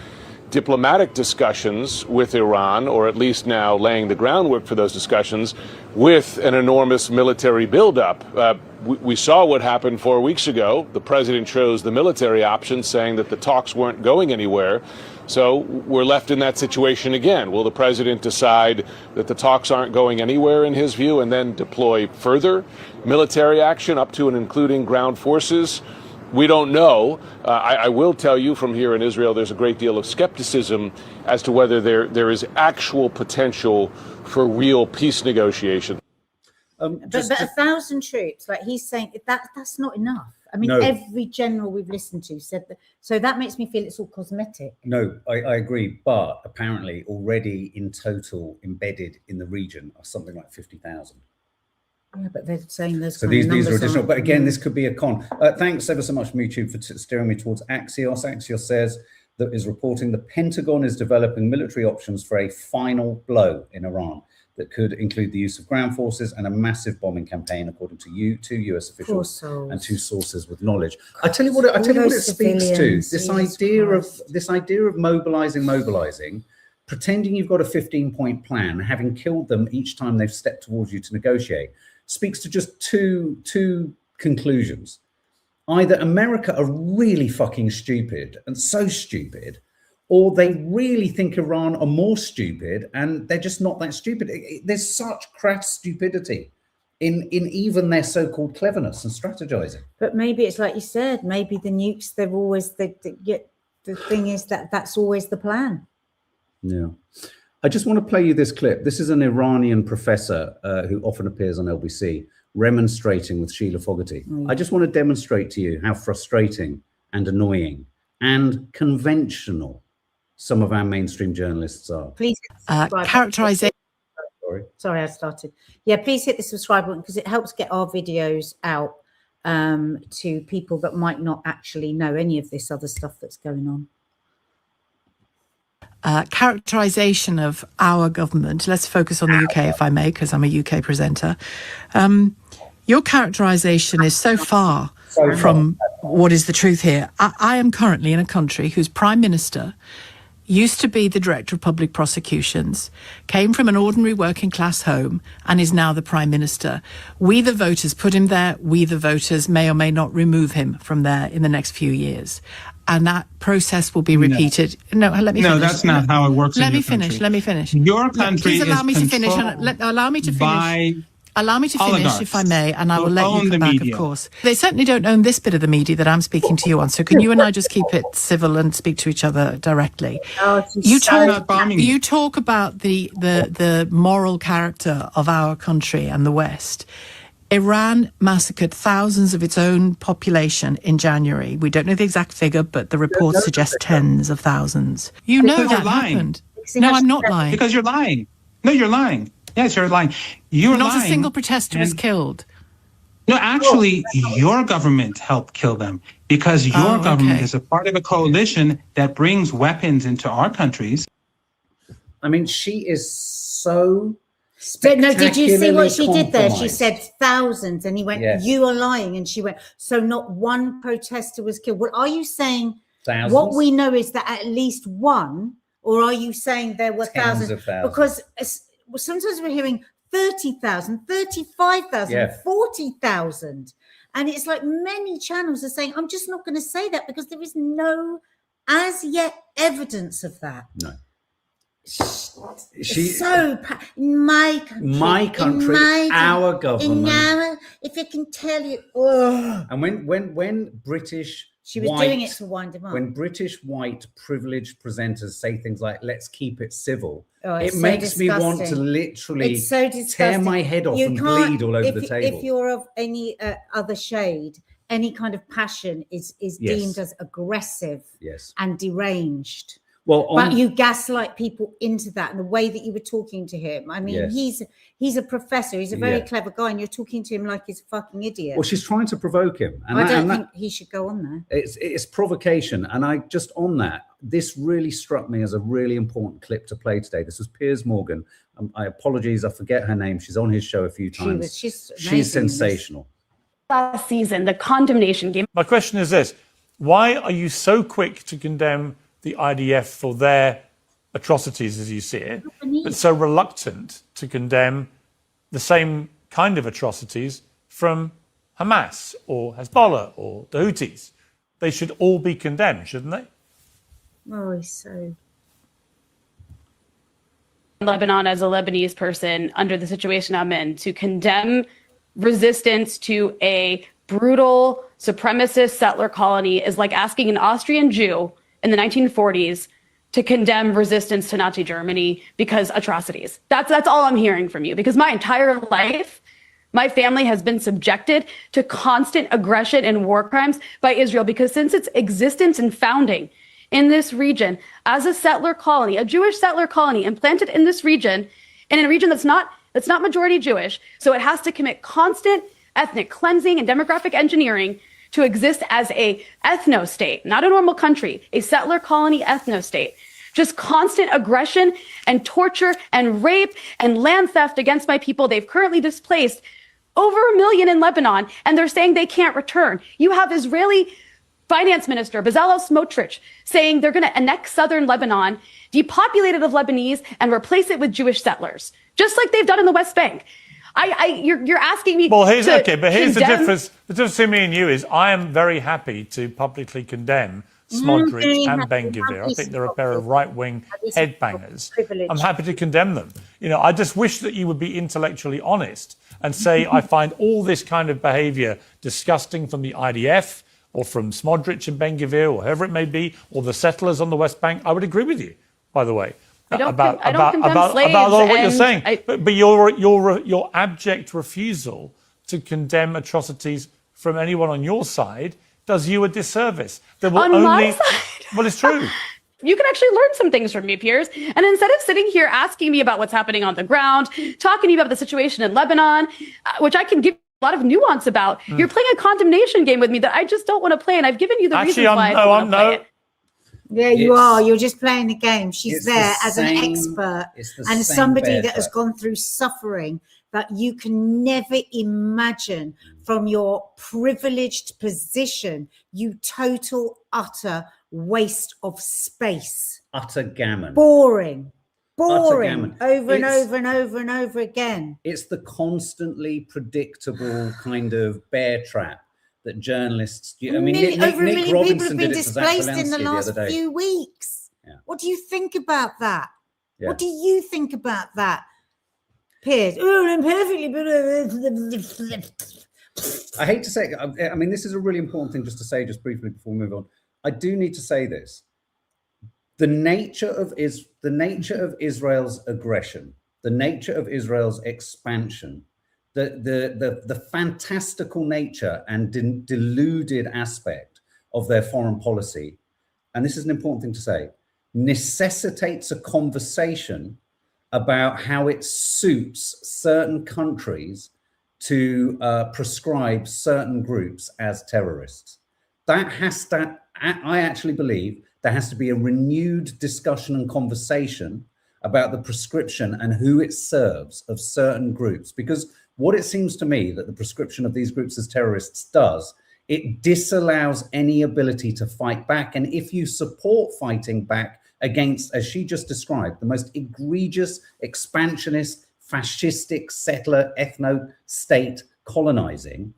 [SPEAKER 7] diplomatic discussions with Iran, or at least now laying the groundwork for those discussions, with an enormous military buildup. We saw what happened 4 weeks ago. The president chose the military option, saying that the talks weren't going anywhere. So we're left in that situation again. Will the president decide that the talks aren't going anywhere in his view and then deploy further military action up to and including ground forces? We don't know. I will tell you from here in Israel, there's a great deal of skepticism as to whether there is actual potential for real peace negotiations.
[SPEAKER 2] But 1,000 troops, like he's saying, that's not enough. I mean, every general we've listened to said that. So that makes me feel it's all cosmetic.
[SPEAKER 1] No, I agree. But apparently already in total embedded in the region are something like 50,000.
[SPEAKER 2] Yeah, but they're saying there's
[SPEAKER 1] so these are additional. But again, this could be a con. Thanks ever so much, YouTube, for steering me towards Axios. Axios says that is reporting the Pentagon is developing military options for a final blow in Iran that could include the use of ground forces and a massive bombing campaign, according to two US officials and two sources with knowledge. I tell you what it speaks to. This idea of mobilizing, pretending you've got a 15-point plan, having killed them each time they've stepped towards you to negotiate, speaks to just two conclusions. Either America are really fucking stupid and so stupid, or they really think Iran are more stupid and they're just not that stupid. There's such crass stupidity in even their so-called cleverness and strategizing.
[SPEAKER 2] But maybe it's like you said, maybe the nukes, they've always, the thing is that's always the plan.
[SPEAKER 1] Yeah. I just want to play you this clip. This is an Iranian professor who often appears on LBC remonstrating with Sheila Fogarty. I just want to demonstrate to you how frustrating and annoying and conventional some of our mainstream journalists are.
[SPEAKER 2] Please
[SPEAKER 8] characterization.
[SPEAKER 2] Sorry, I started. Yeah, please hit the subscribe button because it helps get our videos out to people that might not actually know any of this other stuff that's going on.
[SPEAKER 8] Characterization of our government. Let's focus on the UK, if I may, because I'm a UK presenter. Your characterization is so far from what is the truth here. I am currently in a country whose prime minister used to be the director of public prosecutions, came from an ordinary working class home, and is now the prime minister. We, the voters, put him there. We, the voters, may or may not remove him from there in the next few years. And that process will be repeated. No, let me finish.
[SPEAKER 9] No, that's not how it works.
[SPEAKER 8] Let me finish. Let me finish.
[SPEAKER 9] Your country
[SPEAKER 8] Please allow me to finish.
[SPEAKER 9] Allow me to finish,
[SPEAKER 8] if I may, and I will let you come back, of course. They certainly don't own this bit of the media that I'm speaking to you on. So can you and I just keep it civil and speak to each other directly? You talk about the moral character of our country and the West. Iran massacred thousands of its own population in January. We don't know the exact figure, but the reports suggest tens of thousands. You know that happened. No, I'm not lying.
[SPEAKER 9] Because you're lying. No, you're lying. Yes, you're lying. You're
[SPEAKER 8] not
[SPEAKER 9] lying.
[SPEAKER 8] A single protester was killed.
[SPEAKER 9] No, actually, your government helped kill them because your government is a part of a coalition that brings weapons into our countries.
[SPEAKER 1] I mean, she is so...
[SPEAKER 2] But no, did you see what she did there? She said thousands, and he went, you are lying. And she went, so not one protester was killed. Well, are you saying thousands? What we know is that at least one, or are you saying there were thousands? Because sometimes we're hearing 30,000, 35,000, 40,000. And it's like many channels are saying, I'm just not going to say that because there is no, as yet, evidence of that.
[SPEAKER 1] No.
[SPEAKER 2] In my country, our
[SPEAKER 1] government,
[SPEAKER 2] if I can tell you,
[SPEAKER 1] and when British,
[SPEAKER 2] she was doing it to wind him up.
[SPEAKER 1] When British white privileged presenters say things like "let's keep it civil," it
[SPEAKER 2] so
[SPEAKER 1] makes
[SPEAKER 2] disgusting.
[SPEAKER 1] me want to literally tear my head off and bleed all over the table.
[SPEAKER 2] If you're of any other shade, any kind of passion is deemed as aggressive and deranged.
[SPEAKER 1] Well,
[SPEAKER 2] but you gaslight people into that, and the way that you were talking to him. I mean, he's a professor. He's a very clever guy, and you're talking to him like he's a fucking idiot.
[SPEAKER 1] Well, she's trying to provoke him.
[SPEAKER 2] And I don't think he should go on there.
[SPEAKER 1] It's provocation. And I just on that, this really struck me as a really important clip to play today. This was Piers Morgan. I apologize, I forget her name. She's on his show a few times. She's sensational.
[SPEAKER 10] Last season, the condemnation game.
[SPEAKER 11] My question is this: why are you so quick to condemn
[SPEAKER 10] the IDF for their atrocities as you see it, but so reluctant to condemn the same kind of atrocities from Hamas or Hezbollah or the Houthis? They should all be condemned, shouldn't they?
[SPEAKER 2] Oh, he's so...
[SPEAKER 11] Lebanon as a Lebanese person under the situation I'm in, to condemn resistance to a brutal supremacist settler colony is like asking an Austrian Jew in the 1940s to condemn resistance to Nazi Germany because atrocities. That's all I'm hearing from you, because my entire life, my family has been subjected to constant aggression and war crimes by Israel, because since its existence and founding in this region as a settler colony, a Jewish settler colony implanted in this region, and in a region that's not majority Jewish, so it has to commit constant ethnic cleansing and demographic engineering to exist as a ethno-state, not a normal country, a settler colony ethno-state. Just constant aggression and torture and rape and land theft against my people. They've currently displaced over 1 million in Lebanon, and they're saying they can't return. You have Israeli Finance Minister Bezalel Smotrich saying they're going to annex southern Lebanon, depopulate it of Lebanese, and replace it with Jewish settlers, just like they've done in the West Bank. You're asking me.
[SPEAKER 10] Well, here's the difference. The difference between me and you is I am very happy to publicly condemn Smotrich and Ben-Gvir. I think they're a pair of right-wing headbangers. I'm happy to condemn them. You know, I just wish that you would be intellectually honest and say, I find all this kind of behaviour disgusting from the IDF or from Smotrich and Ben-Gvir, or whoever it may be, or the settlers on the West Bank. I would agree with you, by the way, about a lot of what you're saying. But your abject refusal to condemn atrocities from anyone on your side does you a disservice.
[SPEAKER 11] My side?
[SPEAKER 10] Well, it's true.
[SPEAKER 11] You can actually learn some things from me, Piers. And instead of sitting here asking me about what's happening on the ground, talking to you about the situation in Lebanon, which I can give a lot of nuance about, you're playing a condemnation game with me that I just don't want to play. And I've given you the reasons why I don't want to play it.
[SPEAKER 2] Yeah, you are. You're just playing the game. She's there as an expert and as somebody that has gone through suffering that you can never imagine from your privileged position. You total, utter waste of space.
[SPEAKER 1] Utter gammon.
[SPEAKER 2] Boring.
[SPEAKER 1] Utter gammon.
[SPEAKER 2] Over and over and over and over again.
[SPEAKER 1] It's the constantly predictable kind of bear trap that journalists do. I mean,
[SPEAKER 2] over 1 million people have been
[SPEAKER 1] did it to Zach
[SPEAKER 2] displaced in the
[SPEAKER 1] Zelensky
[SPEAKER 2] last
[SPEAKER 1] other day.
[SPEAKER 2] few weeks.
[SPEAKER 1] Yeah.
[SPEAKER 2] What do you think about that?
[SPEAKER 1] Yeah.
[SPEAKER 2] What do you think about that, Piers? Oh, I'm perfectly.
[SPEAKER 1] I hate to say it. I mean, this is a really important thing just to say, just briefly before we move on. I do need to say this. The nature of Israel's aggression, the nature of Israel's expansion, the fantastical nature and deluded aspect of their foreign policy, and this is an important thing to say, necessitates a conversation about how it suits certain countries to prescribe certain groups as terrorists. I actually believe there has to be a renewed discussion and conversation about the prescription and who it serves of certain groups, because what it seems to me that the prescription of these groups as terrorists does, it disallows any ability to fight back. And if you support fighting back against, as she just described, the most egregious, expansionist, fascistic, settler, ethno-state colonizing,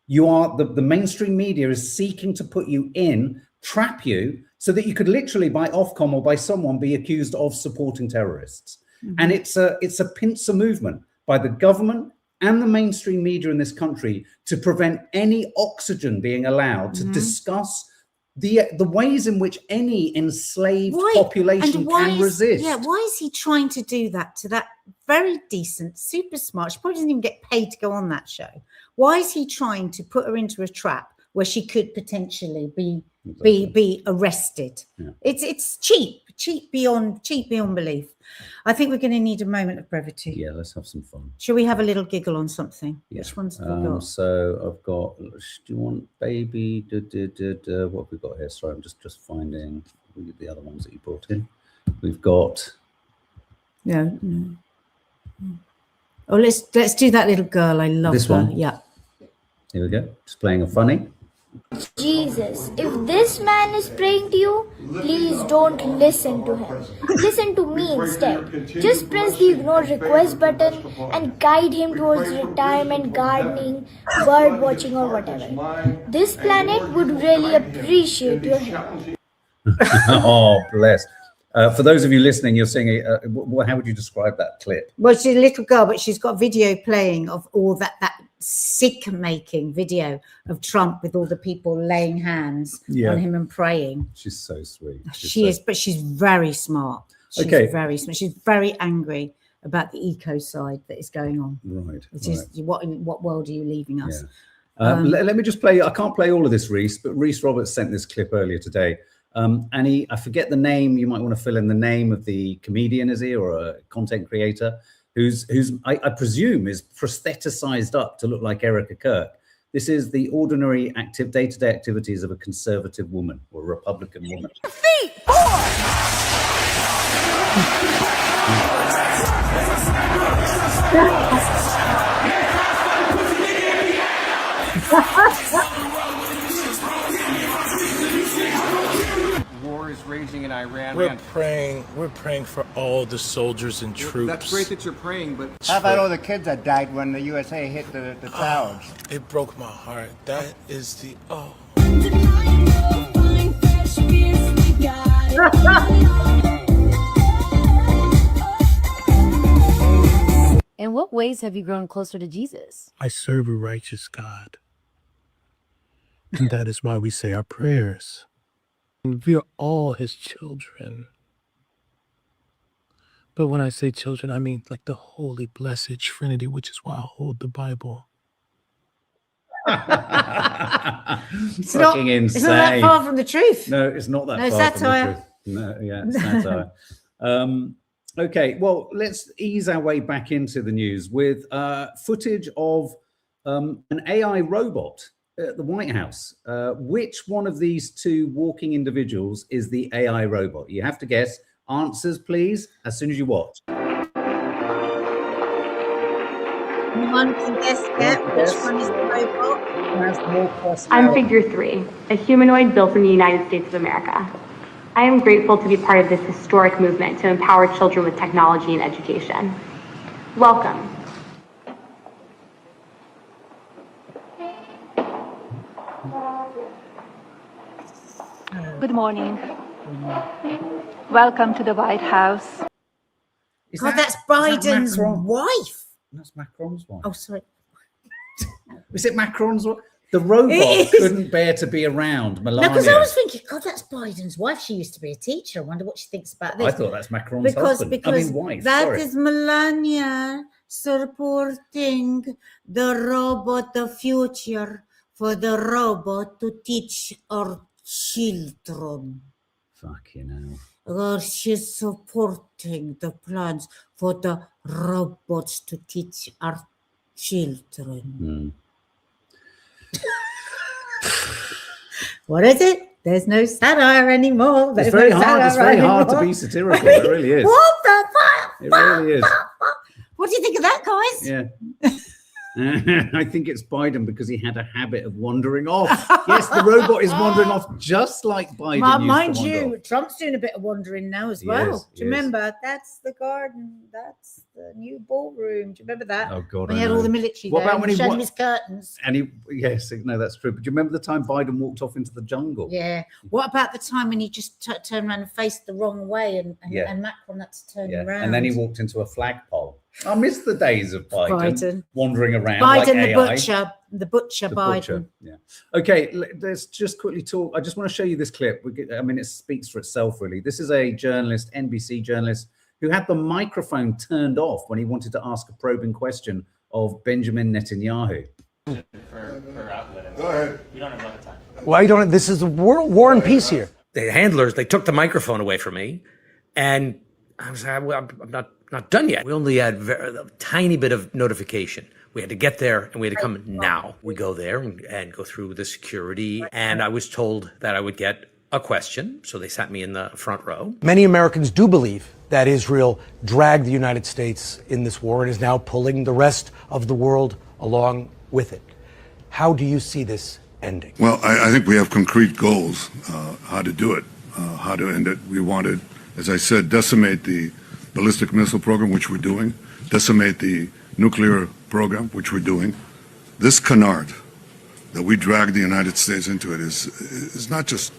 [SPEAKER 1] you are, the mainstream media is seeking to put you in, trap you, so that you could literally by Ofcom or by someone be accused of supporting terrorists. Mm-hmm. And it's a pincer movement by the government and the mainstream media in this country to prevent any oxygen being allowed to discuss the ways in which any enslaved population can resist.
[SPEAKER 2] Yeah, why is he trying to do that to that very decent, super smart? She probably doesn't even get paid to go on that show. Why is he trying to put her into a trap where she could potentially be arrested? Yeah. It's cheap beyond belief. I think we're going to need a moment of brevity.
[SPEAKER 1] Yeah, let's have some fun.
[SPEAKER 2] Shall we have a little giggle on something?
[SPEAKER 1] Yeah.
[SPEAKER 2] Which ones have we got?
[SPEAKER 1] So I've got, do you want baby? What have we got here? Sorry, I'm just finding the other ones that you brought in. We've got.
[SPEAKER 2] Yeah. Oh, let's do that little girl. I love
[SPEAKER 1] this
[SPEAKER 2] her.
[SPEAKER 1] one.
[SPEAKER 2] Yeah.
[SPEAKER 1] Here we go. Just playing a funny.
[SPEAKER 12] Jesus, if this man is praying to you, please don't listen to him. Listen to me instead. Just press the ignore request button and guide him towards retirement, gardening, bird watching or whatever. This planet would really appreciate your help.
[SPEAKER 1] Oh, bless. For those of you listening, you're seeing how would you describe that clip?
[SPEAKER 2] Well, she's a little girl, but she's got video playing of all that sick-making video of Trump with all the people laying hands on him and praying.
[SPEAKER 1] She's so sweet.
[SPEAKER 2] But she's very smart. She's very smart. She's very angry about the eco side that is going on.
[SPEAKER 1] Right.
[SPEAKER 2] Which is what world are you leaving us?
[SPEAKER 1] Yeah. Let me just play. I can't play all of this, Reese, but Reese Roberts sent this clip earlier today. And I forget the name. You might want to fill in the name of the comedian, is he, or a content creator who's I presume is prostheticized up to look like Erica Kirk. This is the ordinary day-to-day activities of a conservative woman or a Republican woman.
[SPEAKER 5] Feet
[SPEAKER 13] War is raging in Iran.
[SPEAKER 14] We're praying for all the soldiers and troops.
[SPEAKER 13] That's great that you're praying, but
[SPEAKER 15] how about all the kids that died when the USA hit the towers?
[SPEAKER 14] It broke my heart. That is the
[SPEAKER 16] In what ways have you grown closer to Jesus?
[SPEAKER 14] I serve a righteous God. And that is why we say our prayers. And we are all his children. But when I say children, I mean like the holy, blessed Trinity, which is why I hold the Bible.
[SPEAKER 1] It's fucking insane.
[SPEAKER 2] It's not that far from the truth.
[SPEAKER 1] No, it's not that far
[SPEAKER 2] satire.
[SPEAKER 1] from the truth. No, yeah, it's satire. Okay, well, let's ease our way back into the news with footage of an AI robot at the White House. Which one of these two walking individuals is the AI robot? You have to guess. Answers, please, as soon as you watch.
[SPEAKER 2] Anyone can guess yet which one is the robot?
[SPEAKER 17] I'm Figure 3, a humanoid built in the United States of America. I am grateful to be part of this historic movement to empower children with technology and education. Welcome.
[SPEAKER 18] Good morning. Welcome to the White House.
[SPEAKER 2] God, that's Biden's wife.
[SPEAKER 1] That's Macron's wife.
[SPEAKER 2] Oh, sorry.
[SPEAKER 1] Is it Macron's wife? The robot couldn't bear to be around Melania.
[SPEAKER 2] No, because I was thinking, God, that's Biden's wife. She used to be a teacher. I wonder what she thinks about this.
[SPEAKER 1] I thought that's Macron's husband.
[SPEAKER 2] Because
[SPEAKER 1] wife.
[SPEAKER 2] That is Melania supporting the robot, the future for the robot to teach our children.
[SPEAKER 1] Fucking hell.
[SPEAKER 2] Or she's supporting the plans for the robots to teach our children. What is it? There's no satire anymore.
[SPEAKER 1] It's very hard to be satirical. It really is.
[SPEAKER 2] What the fuck?
[SPEAKER 1] It really is.
[SPEAKER 2] What do you think of that, guys?
[SPEAKER 1] Yeah. I think it's Biden because he had a habit of wandering off. Yes, the robot is wandering off just like Biden.
[SPEAKER 2] Mind you, Trump's doing a bit of wandering now as well. Do you remember? That's the garden. That's the new ballroom. Do you remember that?
[SPEAKER 1] Oh God!
[SPEAKER 2] When he had all the military there,
[SPEAKER 1] about when he
[SPEAKER 2] showed him his curtains?
[SPEAKER 1] And that's true. But do you remember the time Biden walked off into the jungle?
[SPEAKER 2] Yeah. What about the time when he just turned around and faced the wrong way, and Macron had to turn around?
[SPEAKER 1] And then he walked into a flagpole. I miss the days of Biden wandering around.
[SPEAKER 2] Biden,
[SPEAKER 1] like
[SPEAKER 2] the butcher, Biden.
[SPEAKER 1] Yeah. Okay, let's just quickly talk. I just want to show you this clip. I mean, it speaks for itself, really. This is a journalist, NBC journalist, who had the microphone turned off when he wanted to ask a probing question of Benjamin Netanyahu.
[SPEAKER 19] Go ahead. You don't have a lot of time.
[SPEAKER 20] Why don't? This is a war and peace here.
[SPEAKER 21] The handlers, they took the microphone away from me, and I was like, I'm not done yet. We only had a tiny bit of notification. We had to get there and we had to come now. We go there and go through the security, and I was told that I would get a question, so they sat me in the front row.
[SPEAKER 20] Many Americans do believe that Israel dragged the United States in this war and is now pulling the rest of the world along with it. How do you see this ending?
[SPEAKER 3] Well, I think we have concrete goals, how to do it, how to end it. We want to, as I said, decimate the ballistic missile program, which we're doing, decimate the nuclear program, which we're doing. This canard that we drag the United States into it is not just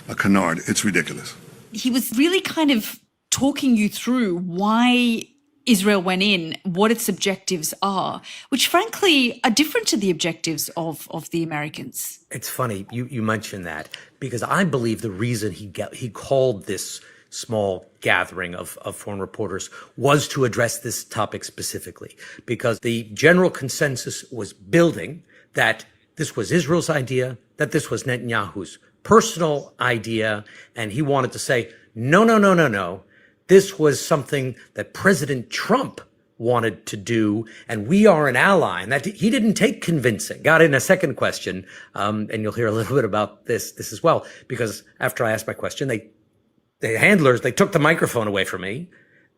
[SPEAKER 3] a canard, it's ridiculous.
[SPEAKER 22] He was really kind of talking you through why Israel went in, what its objectives are, which frankly are different to the objectives of the Americans.
[SPEAKER 21] It's funny you mentioned that, because I believe the reason he called this small gathering of foreign reporters was to address this topic specifically, because the general consensus was building that this was Israel's idea, that this was Netanyahu's personal idea, and he wanted to say, no. This was something that President Trump wanted to do, and we are an ally. And that he didn't take convincing. Got in a second question, and you'll hear a little bit about this as well, because after I asked my question, the handlers, they took the microphone away from me,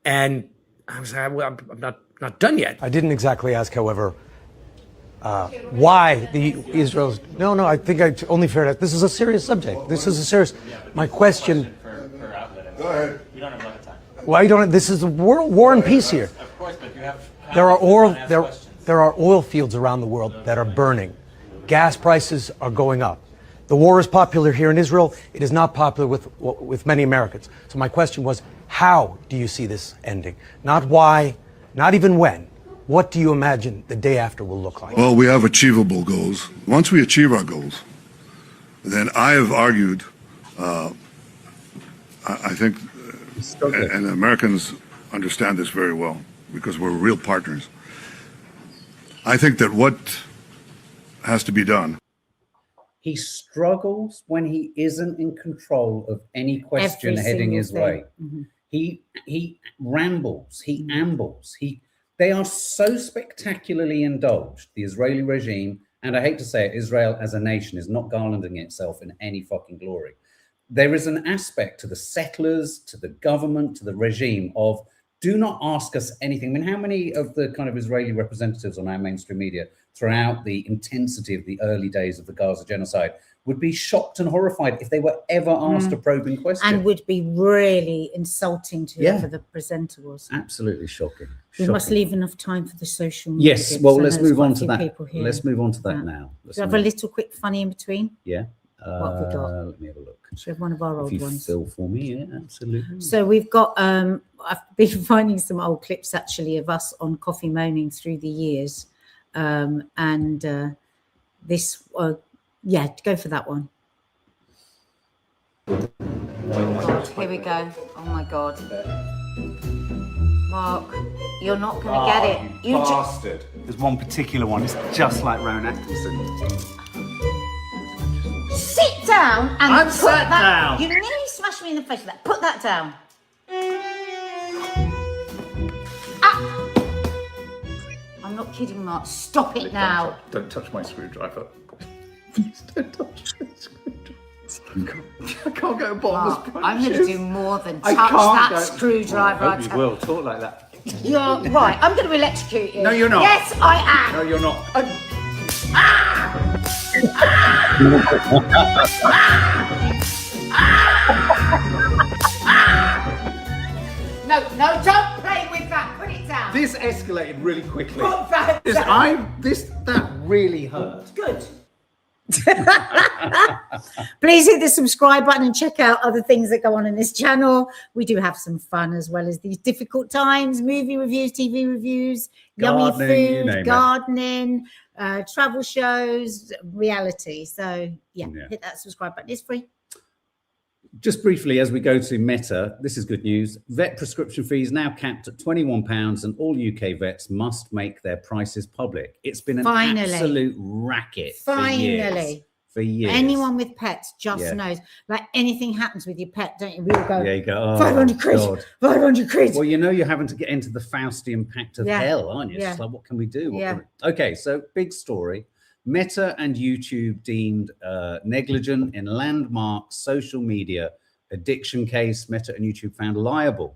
[SPEAKER 21] and I was like, well, I'm not done yet.
[SPEAKER 20] I didn't exactly ask, however, why the Israel's. No, I think I only fair that this is a serious subject. This is a serious. My question.
[SPEAKER 19] Go ahead. You don't have a lot of time.
[SPEAKER 20] Why you don't? This is a war and peace here.
[SPEAKER 19] Of course, but you have.
[SPEAKER 20] There are oil fields around the world that are burning. Gas prices are going up. The war is popular here in Israel. It is not popular with many Americans. So my question was, how do you see this ending? Not why, not even when. What do you imagine the day after will look like?
[SPEAKER 3] Well, we have achievable goals. Once we achieve our goals, then I have argued, I think, and Americans understand this very well because we're real partners. I think that what has to be done.
[SPEAKER 1] He struggles when he isn't in control of any question heading his way. Mm-hmm. He rambles, he ambles, they are so spectacularly indulged, the Israeli regime, and I hate to say it, Israel as a nation is not garlanding itself in any fucking glory. There is an aspect to the settlers, to the government, to the regime of do not ask us anything. I mean, how many of the kind of Israeli representatives on our mainstream media throughout the intensity of the early days of the Gaza genocide would be shocked and horrified if they were ever asked a probing question?
[SPEAKER 2] And would be really insulting to whoever the presenter was.
[SPEAKER 1] Absolutely shocking.
[SPEAKER 2] We must leave enough time for the social media.
[SPEAKER 1] Yes, well, let's move on to that. Let's move on to that now.
[SPEAKER 2] Do you have a little quick funny in between?
[SPEAKER 1] Yeah.
[SPEAKER 2] What have we got?
[SPEAKER 1] Let me have a look.
[SPEAKER 2] Should we have one of our old ones?
[SPEAKER 1] Fill for me, yeah, absolutely.
[SPEAKER 2] So we've got, I've been finding some old clips actually of us on Coffee Moaning through the years. This, go for that one. Oh God, here we go. Oh my God. Mark, you're not going to get it.
[SPEAKER 1] You bastard. There's one particular one. It's just like Rowan Atkinson.
[SPEAKER 2] Sit down and
[SPEAKER 1] I'm
[SPEAKER 2] put
[SPEAKER 1] sat
[SPEAKER 2] that
[SPEAKER 1] down.
[SPEAKER 2] You nearly smashed me in the face with that. Put that down. I'm not kidding, Mark. Stop it now.
[SPEAKER 23] Don't touch my screwdriver. Please don't touch my screwdriver. I can't get a bottom.
[SPEAKER 2] I'm going to do more than touch that screwdriver.
[SPEAKER 1] I hope you will. Talk like that.
[SPEAKER 2] You're right. I'm going to electrocute you.
[SPEAKER 1] No, you're not.
[SPEAKER 2] Yes, I am.
[SPEAKER 1] No, you're not.
[SPEAKER 2] No, don't play with that. Put it down.
[SPEAKER 1] This escalated really quickly.
[SPEAKER 2] Put that down.
[SPEAKER 1] That really hurt.
[SPEAKER 2] Good. Please hit the subscribe button and check out other things that go on in this channel. We do have some fun as well as these difficult times, movie reviews, TV reviews, yummy food, gardening, travel shows, reality. So hit that subscribe button. It's free.
[SPEAKER 1] Just briefly, as we go to Meta, this is good news. Vet prescription fees now capped at £21, and all UK vets must make their prices public. It's been an absolute racket for years.
[SPEAKER 2] Anyone with pets just knows. Like anything happens with your pet, don't you? We all go,
[SPEAKER 1] you go,
[SPEAKER 2] 500 quid,
[SPEAKER 1] God.
[SPEAKER 2] 500 quid.
[SPEAKER 1] Well, you're having to get into the Faustian pact of hell, aren't you? It's just like, what can we do? Okay, so big story. Meta and YouTube deemed negligent in landmark social media addiction case. Meta and YouTube found liable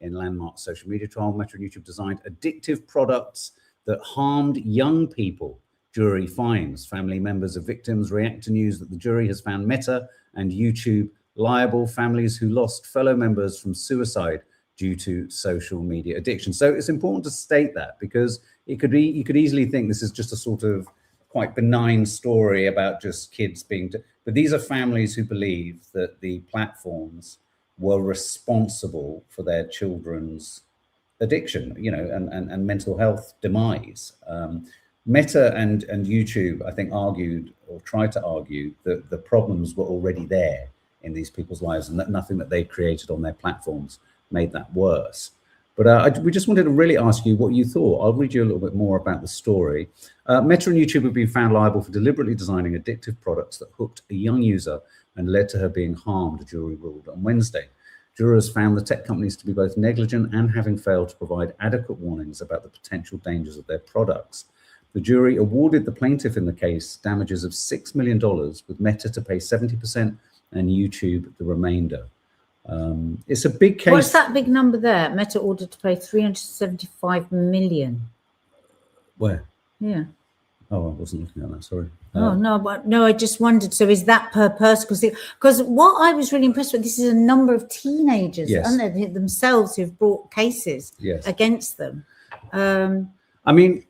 [SPEAKER 1] in landmark social media trial. Meta and YouTube designed addictive products that harmed young people jury finds. Family members of victims react to news that the jury has found Meta and YouTube liable. Families who lost fellow members from suicide due to social media addiction. So it's important to state that, because you could easily think this is just a sort of quite benign story about just kids being, but these are families who believe that the platforms were responsible for their children's addiction, you know, and mental health demise. Meta and YouTube, I think, argued or tried to argue that the problems were already there in these people's lives, and that nothing that they created on their platforms made that worse. But we just wanted to really ask you what you thought. I'll read you a little bit more about the story. Meta and YouTube have been found liable for deliberately designing addictive products that hooked a young user and led to her being harmed, a jury ruled on Wednesday. Jurors found the tech companies to be both negligent and having failed to provide adequate warnings about the potential dangers of their products. The jury awarded the plaintiff in the case damages of $6 million, with Meta to pay 70% and YouTube the remainder. It's a big case.
[SPEAKER 2] What's that big number there? Meta ordered to pay 375 million.
[SPEAKER 1] Where?
[SPEAKER 2] Yeah.
[SPEAKER 1] Oh, I wasn't looking at that, sorry.
[SPEAKER 2] No, I just wondered. So is that per person? Because what I was really impressed with, this is a number of teenagers,
[SPEAKER 1] Yes.
[SPEAKER 2] aren't they, themselves, who've brought cases
[SPEAKER 1] Yes.
[SPEAKER 2] against them.
[SPEAKER 1] I mean,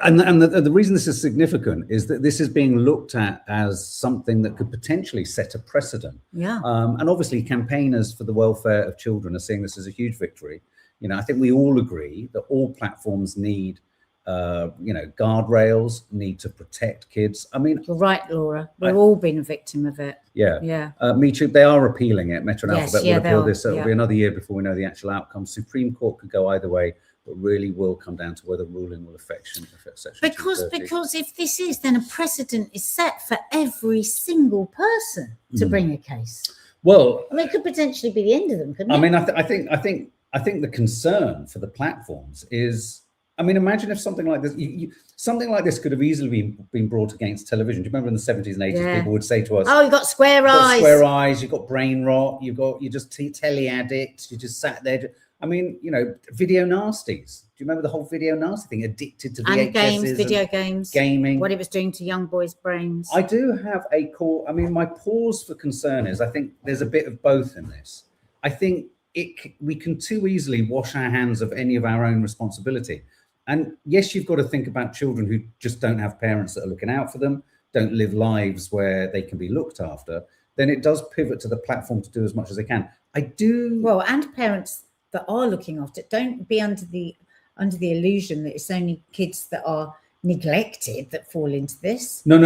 [SPEAKER 1] and the reason this is significant is that this is being looked at as something that could potentially set a precedent.
[SPEAKER 2] Yeah.
[SPEAKER 1] And obviously campaigners for the welfare of children are seeing this as a huge victory. You know, I think we all agree that all platforms need, you know, guardrails, need to protect kids. I mean,
[SPEAKER 2] You're right, Laura. We've all been a victim of it.
[SPEAKER 1] yeah.
[SPEAKER 2] Yeah.
[SPEAKER 1] Me Too, they are appealing it. Meta and
[SPEAKER 2] Yes,
[SPEAKER 1] Alphabet
[SPEAKER 2] yeah,
[SPEAKER 1] will appeal
[SPEAKER 2] they are,
[SPEAKER 1] this. So it'll be another year before we know the actual outcome. Supreme Court could go either way, but really will come down to whether ruling will affect Section 230.
[SPEAKER 2] Because if this is, then a precedent is set for every single person to bring a case.
[SPEAKER 1] Well,
[SPEAKER 2] I mean, it could potentially be the end of them, couldn't it?
[SPEAKER 1] I mean, I think the concern for the platforms is, I mean, imagine if something like this, something like this could have easily been brought against television. Do you remember in the 70s and 80s, people would say to us,
[SPEAKER 2] "Oh, you got square eyes.
[SPEAKER 1] Square eyes. You've got brain rot. You're just telly addicts. You just sat there." I mean, you know, video nasties. Do you remember the whole video nasty thing? Addicted to
[SPEAKER 2] And
[SPEAKER 1] VHSs
[SPEAKER 2] games, video games,
[SPEAKER 1] gaming.
[SPEAKER 2] what it was doing to young boys' brains.
[SPEAKER 1] I do have a call. I mean, my pause for concern is I think there's a bit of both in this. I think we can too easily wash our hands of any of our own responsibility. And yes, you've got to think about children who just don't have parents that are looking out for them, don't live lives where they can be looked after. Then it does pivot to the platform to do as much as they can. I do.
[SPEAKER 2] Well, and parents that are looking after it, don't be under the illusion that it's only kids that are neglected that fall into this.
[SPEAKER 1] No.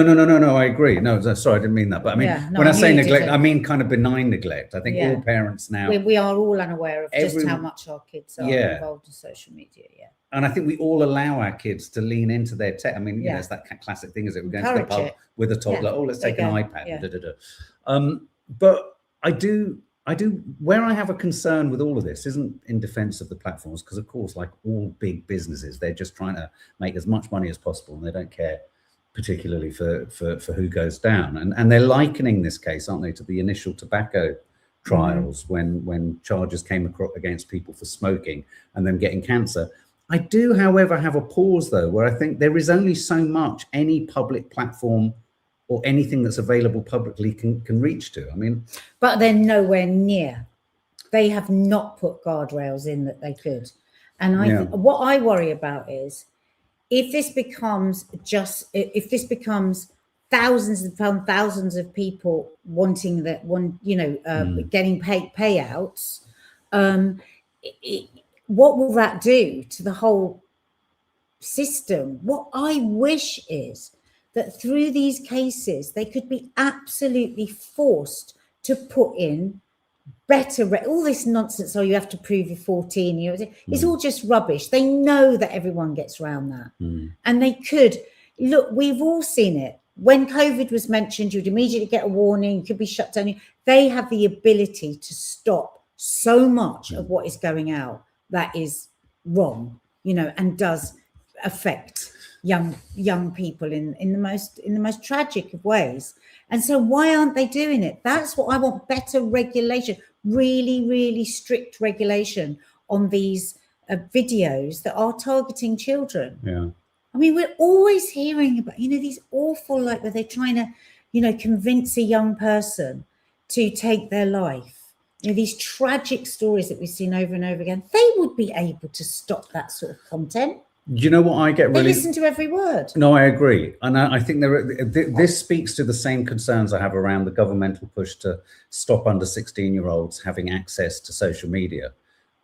[SPEAKER 1] I agree. No, sorry, I didn't mean that. But I mean, when I say neglect, I mean kind of benign neglect. I think all parents now.
[SPEAKER 2] We are all unaware of just how much our kids are involved in social media. Yeah.
[SPEAKER 1] And I think we all allow our kids to lean into their tech. I mean, you know, it's that classic thing, is it? We're going to the pub with a toddler. Oh, let's take an iPad.
[SPEAKER 2] Yeah.
[SPEAKER 1] But I do, where I have a concern with all of this isn't in defense of the platforms, because of course, like all big businesses, they're just trying to make as much money as possible, and they don't care particularly for who goes down. And they're likening this case, aren't they, to the initial tobacco trials when charges came against people for smoking and them getting cancer. I do, however, have a pause, though, where I think there is only so much any public platform or anything that's available publicly can reach to. I mean,
[SPEAKER 2] but they're nowhere near. They have not put guardrails in that they could. And what I worry about is if this becomes thousands upon thousands of people wanting that one, getting payouts, what will that do to the whole system? What I wish is that through these cases, they could be absolutely forced to put in better, all this nonsense, you have to prove you're 14, it's all just rubbish. They know that everyone gets around that. And they could, look, we've all seen it. When COVID was mentioned, you'd immediately get a warning, you could be shut down. They have the ability to stop so much of what is going out that is wrong, and does affect young people in the most tragic of ways. And so why aren't they doing it? That's what I want. Better regulation, really, really strict regulation on these videos that are targeting children. I mean, we're always hearing about, these awful, like, where they're trying to, convince a young person to take their life. These tragic stories that we've seen over and over again. They would be able to stop that sort of content.
[SPEAKER 1] Do you know what I get really?
[SPEAKER 2] They listen to every word.
[SPEAKER 1] No, I agree. And I think this speaks to the same concerns I have around the governmental push to stop under 16-year-olds having access to social media.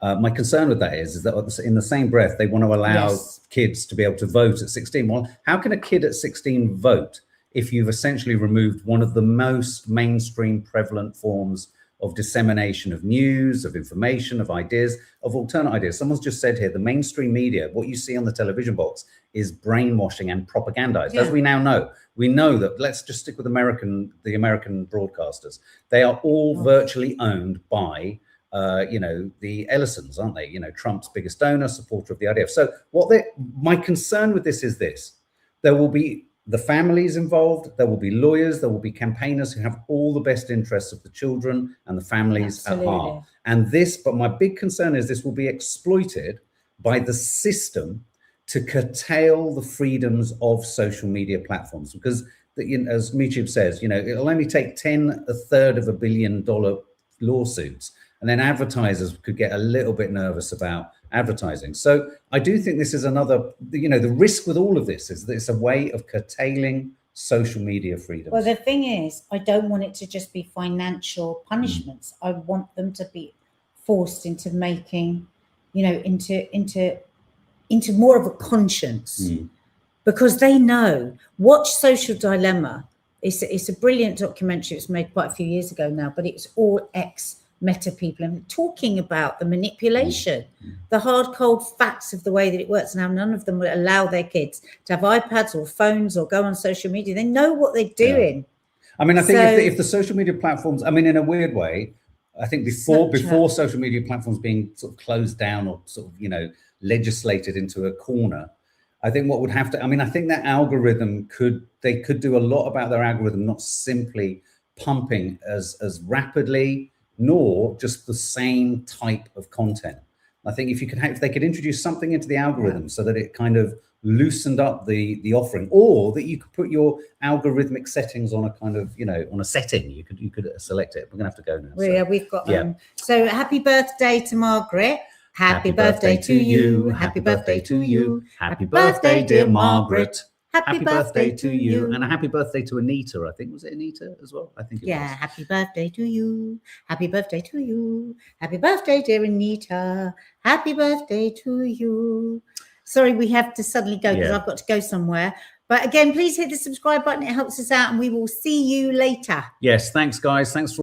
[SPEAKER 1] My concern with that is that in the same breath, they want to allow kids to be able to vote at 16. Well, how can a kid at 16 vote if you've essentially removed one of the most mainstream prevalent forms of dissemination of news, of information, of ideas, of alternate ideas? Someone's just said here, the mainstream media, what you see on the television box is brainwashing and propagandized. Yeah. As we now know, we know that, let's just stick with the American broadcasters. They are all virtually owned by, the Ellisons, aren't they? Trump's biggest donor, supporter of the IDF. So my concern with this is this: there will be the families involved, there will be lawyers, there will be campaigners who have all the best interests of the children and the families at heart. And but my big concern is this will be exploited by the system to curtail the freedoms of social media platforms. Because, as Michib says, it'll only take a third of $1 billion lawsuits, and then advertisers could get a little bit nervous about advertising. So I do think this is another, the risk with all of this is that it's a way of curtailing social media freedom.
[SPEAKER 2] Well, the thing is, I don't want it to just be financial punishments. I want them to be forced into making, into more of a conscience, because they know. Watch Social Dilemma. It's a brilliant documentary. It was made quite a few years ago now, but it's all Meta people and talking about the manipulation, the hard, cold facts of the way that it works. Now, none of them will allow their kids to have iPads or phones or go on social media. They know what they're doing.
[SPEAKER 1] Yeah. I mean, I think if the social media platforms, I mean, in a weird way, I think before social media platforms being sort of closed down or sort of, legislated into a corner, I think what would have to, I think that algorithm could do a lot about their algorithm, not simply pumping as rapidly, nor just the same type of content. I think if they could introduce something into the algorithm so that it kind of loosened up the offering, or that you could put your algorithmic settings on a kind of, on a setting, you could select it. We're gonna have to go now.
[SPEAKER 2] Well, we've got so happy birthday to Margaret. Happy birthday to you. Happy birthday to you.
[SPEAKER 1] Happy birthday, dear Margaret. Happy birthday to you. And a happy birthday to Anita, I think. Was it Anita as well? I think it was.
[SPEAKER 2] Yeah, happy birthday to you. Happy birthday to you. Happy birthday, dear Anita. Happy birthday to you. Sorry, we have to suddenly go because I've got to go somewhere. But again, please hit the subscribe button. It helps us out, and we will see you later.
[SPEAKER 1] Yes, thanks, guys. Thanks for